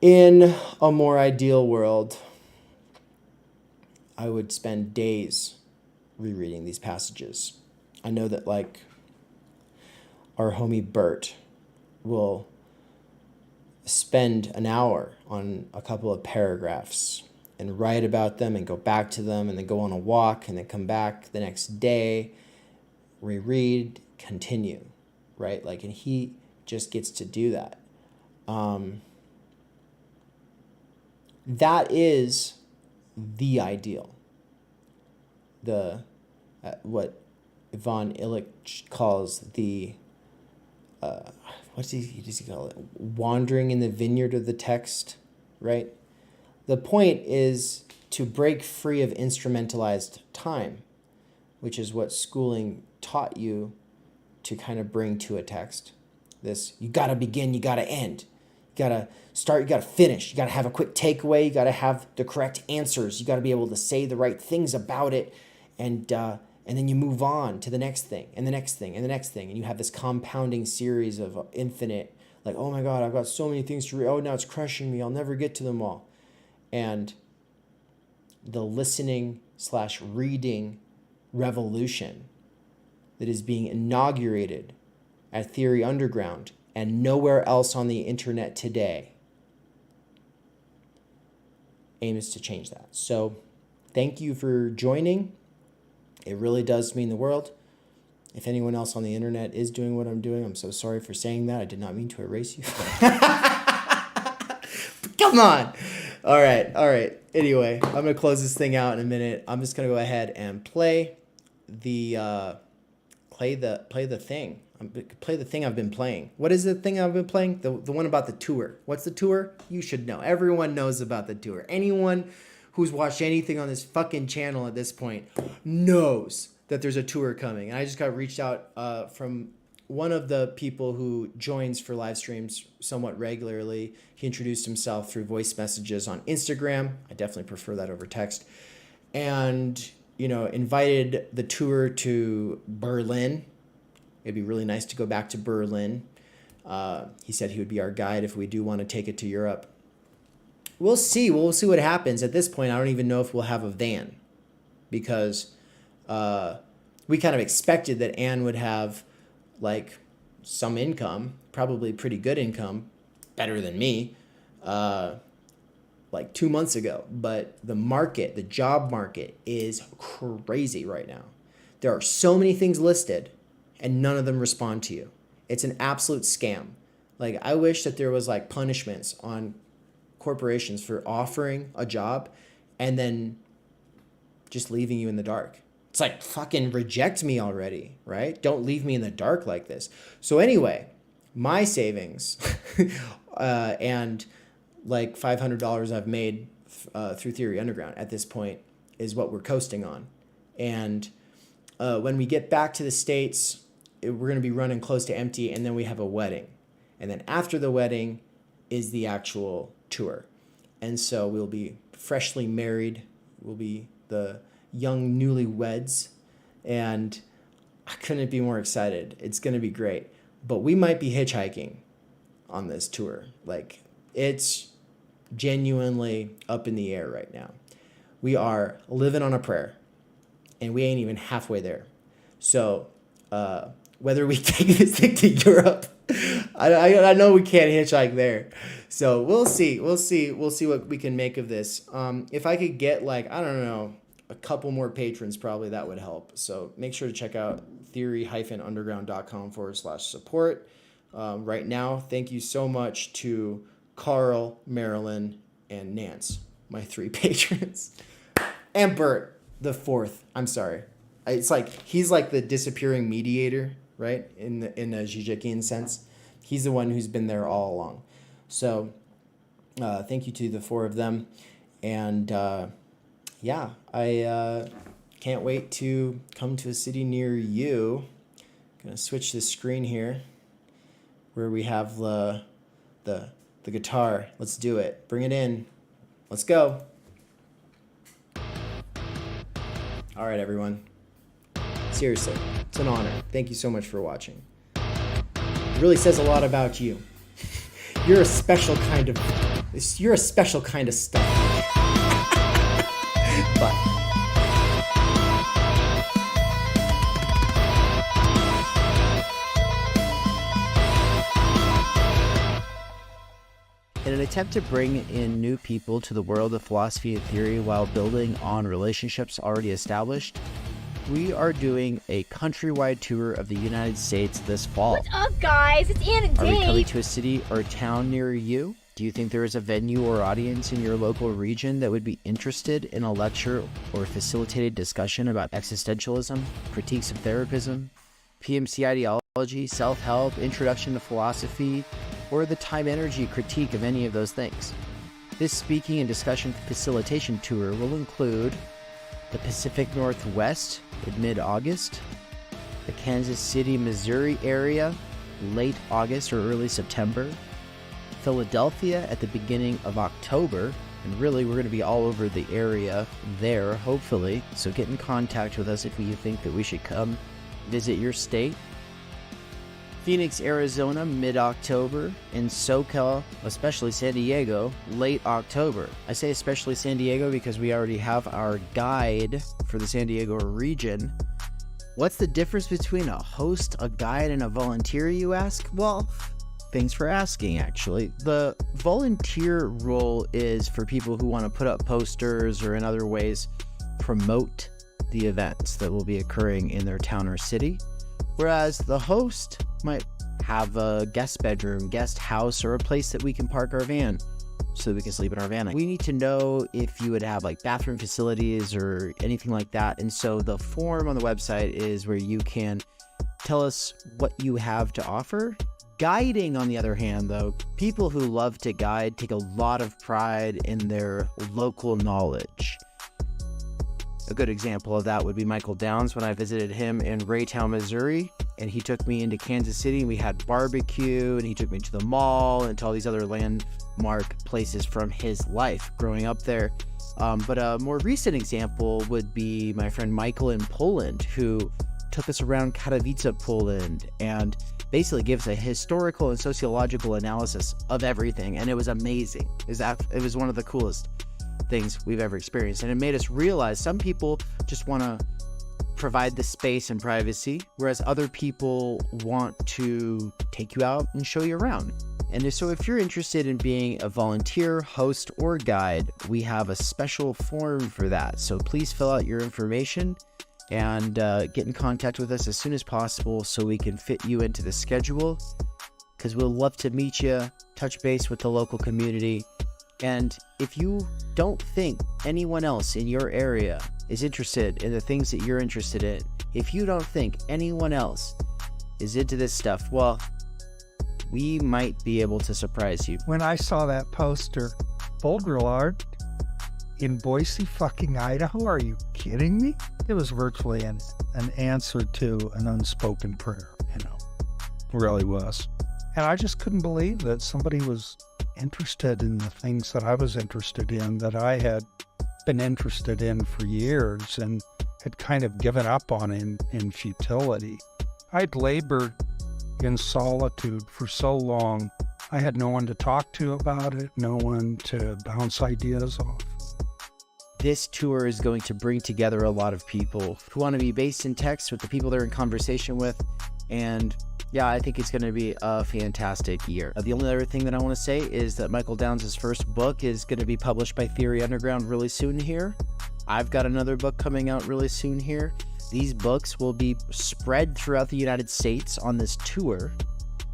in a more ideal world, I would spend days rereading these passages. I know that like our homie Bert will spend an hour on a couple of paragraphs and write about them and go back to them and then go on a walk and then come back the next day, reread, continue, right? Like, and he just gets to do that. That is the ideal. The what Ivan Illich calls the what does he call it? Wandering in the vineyard of the text, right? The point is to break free of instrumentalized time, which is what schooling taught you to kind of bring to a text. This, you got to begin, you got to end. You got to start, you got to finish. You got to have a quick takeaway. You got to have the correct answers. You got to be able to say the right things about it. And then you move on to the next thing and the next thing and the next thing. And you have this compounding series of infinite, like, oh my God, I've got so many things to read. Oh, now it's crushing me. I'll never get to them all. And the listening/reading revolution that is being inaugurated at Theory Underground and nowhere else on the internet today aims to change that. So thank you for joining. It really does mean the world. If anyone else on the internet is doing what I'm doing, I'm so sorry for saying that. I did not mean to erase you. Come on. All right. Anyway, I'm going to close this thing out in a minute. I'm just going to go ahead and play the thing. Play the thing I've been playing. What is the thing I've been playing? The one about the tour. What's the tour? You should know. Everyone knows about the tour. Anyone who's watched anything on this fucking channel at this point knows that there's a tour coming. And I just got reached out from one of the people who joins for live streams somewhat regularly. He introduced himself through voice messages on Instagram. I definitely prefer that over text. And, invited the tour to Berlin. It'd be really nice to go back to Berlin. He said he would be our guide if we do want to take it to Europe. We'll see. We'll see what happens. At this point, I don't even know if we'll have a van because we kind of expected that Anne would have like some income, probably pretty good income, better than me, like 2 months ago. But the job market is crazy right now. There are so many things listed and none of them respond to you. It's an absolute scam. Like, I wish that there was like punishments on corporations for offering a job and then just leaving you in the dark. It's like, fucking reject me already, right? Don't leave me in the dark like this. So anyway, my savings and like $500 I've made through Theory Underground at this point is what we're coasting on. And when we get back to the States, we're going to be running close to empty, and then we have a wedding. And then after the wedding is the actual tour. And so we'll be freshly married. We'll be the young newlyweds. And I couldn't be more excited. It's going to be great. But we might be hitchhiking on this tour. Like, it's genuinely up in the air right now. We are living on a prayer, and we ain't even halfway there. So whether we take this thing to Europe, I know we can't hitchhike there. So we'll see. We'll see what we can make of this. If I could get, like, I don't know, a couple more patrons, probably that would help. So make sure to check out theory-underground.com/support. Right now, thank you so much to Carl, Marilyn, and Nance, my 3 patrons. And Bert, the 4th. I'm sorry. It's like he's like the disappearing mediator, right? In a Žižekian sense. He's the one who's been there all along. So thank you to the 4 of them. And yeah, I can't wait to come to a city near you. Gonna switch the screen here where we have the guitar. Let's do it. Bring it in. Let's go. All right, everyone. Seriously, it's an honor. Thank you so much for watching. It really says a lot about you. You're a special kind of stuff. But in an attempt to bring in new people to the world of philosophy and theory while building on relationships already established, we are doing a countrywide tour of the United States this fall. What's up, guys? It's Ann and Dave. Are we coming to a city or town near you? Do you think there is a venue or audience in your local region that would be interested in a lecture or facilitated discussion about existentialism, critiques of therapism, PMC ideology, self-help, introduction to philosophy, or the time-energy critique of any of those things? This speaking and discussion facilitation tour will include the Pacific Northwest in mid-August, the Kansas City, Missouri area late August or early September, Philadelphia at the beginning of October, and really we're going to be all over the area there, hopefully, so get in contact with us if you think that we should come visit your state. Phoenix, Arizona, mid-October, and SoCal, especially San Diego, late October. I say especially San Diego because we already have our guide for the San Diego region. What's the difference between a host, a guide, and a volunteer, you ask? Well, thanks for asking, actually. The volunteer role is for people who want to put up posters or in other ways promote the events that will be occurring in their town or city. Whereas the host might have a guest bedroom, guest house, or a place that we can park our van so that we can sleep in our van. We need to know if you would have like bathroom facilities or anything like that. And so the form on the website is where you can tell us what you have to offer. Guiding, on the other hand, though, people who love to guide take a lot of pride in their local knowledge. A good example of that would be Michael Downs when I visited him in Raytown, Missouri, and he took me into Kansas City, and we had barbecue, and he took me to the mall and to all these other landmark places from his life growing up there. But a more recent example would be my friend Michael in Poland, who took us around Katowice, Poland, and basically gives a historical and sociological analysis of everything, and it was amazing. It was one of the coolest things we've ever experienced, and it made us realize some people just want to provide the space and privacy, whereas other people want to take you out and show you around. And so if you're interested in being a volunteer, host, or guide, we have a special form for that. So please fill out your information and get in contact with us as soon as possible so we can fit you into the schedule, because we'll love to meet you, touch base with the local community. And if you don't think anyone else in your area is interested in the things that you're interested in, if you don't think anyone else is into this stuff, well, we might be able to surprise you. When I saw that poster, Bold Grill Art in Boise, fucking Idaho, are you kidding me? It was virtually an answer to an unspoken prayer, It really was. And I just couldn't believe that somebody was interested in the things that I was interested in, that I had been interested in for years and had kind of given up on in futility. I'd labored in solitude for so long. I had no one to talk to about it, no one to bounce ideas off. This tour is going to bring together a lot of people who want to be based in Texas with the people they're in conversation with. And yeah, I think it's going to be a fantastic year. The only other thing that I want to say is that Michael Downs' first book is going to be published by Theory Underground really soon here. I've got another book coming out really soon here. These books will be spread throughout the United States on this tour.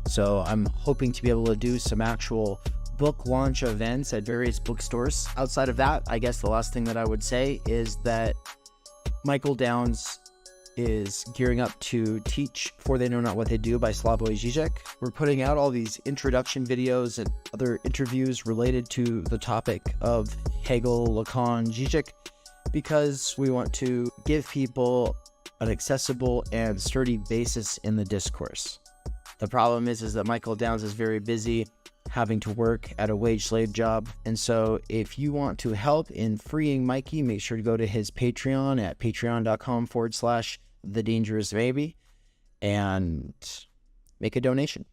So I'm hoping to be able to do some actual book launch events at various bookstores. Outside of that, I guess the last thing that I would say is that Michael Downs is gearing up to teach For They Know Not What They Do by Slavoj Žižek. We're putting out all these introduction videos and other interviews related to the topic of Hegel, Lacan, Žižek, because we want to give people an accessible and sturdy basis in the discourse. The problem is that Michael Downs is very busy having to work at a wage slave job. And so if you want to help in freeing Mikey, make sure to go to his Patreon at patreon.com/thedangerousbaby and make a donation.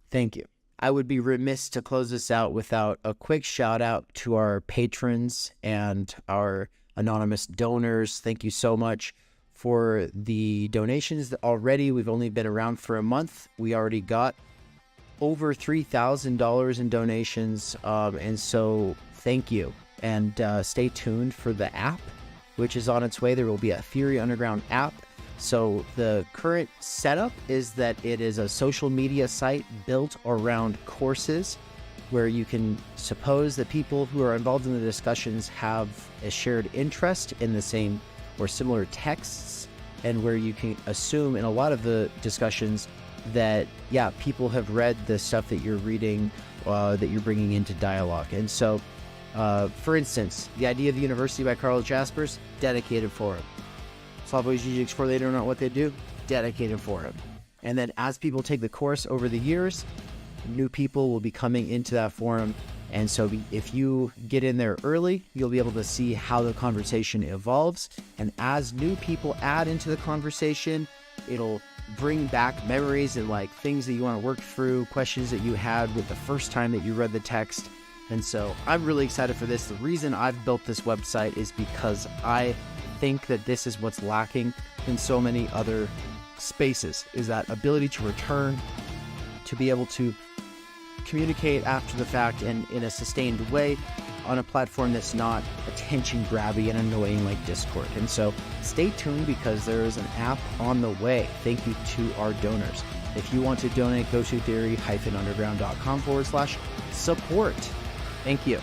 Thank you. I would be remiss to close this out without a quick shout out to our patrons and our anonymous donors. Thank you so much for the donations already. We've only been around for a month. We already got over $3,000 in donations, and so thank you. And stay tuned for the app, which is on its way. There will be a Theory Underground app. So the current setup is that it is a social media site built around courses, where you can suppose that people who are involved in the discussions have a shared interest in the same or similar texts, and where you can assume in a lot of the discussions that, yeah, people have read the stuff that you're reading, that you're bringing into dialogue. And so, for instance, The Idea of the University by Carl Jaspers, dedicated for him. Slavoj Žižek's For They Know Not What They Do, dedicated for him. And then as people take the course over the years, new people will be coming into that forum. And so if you get in there early, you'll be able to see how the conversation evolves. And as new people add into the conversation, it'll bring back memories and like things that you want to work through, questions that you had with the first time that you read the text. And so I'm really excited for this. The reason I've built this website is because I think that this is what's lacking in so many other spaces, is that ability to return, to be able to communicate after the fact and in a sustained way on a platform that's not attention grabby and annoying like Discord. And so stay tuned, because there is an app on the way. Thank you to our donors. If you want to donate, go to theory-underground.com/support. Thank you.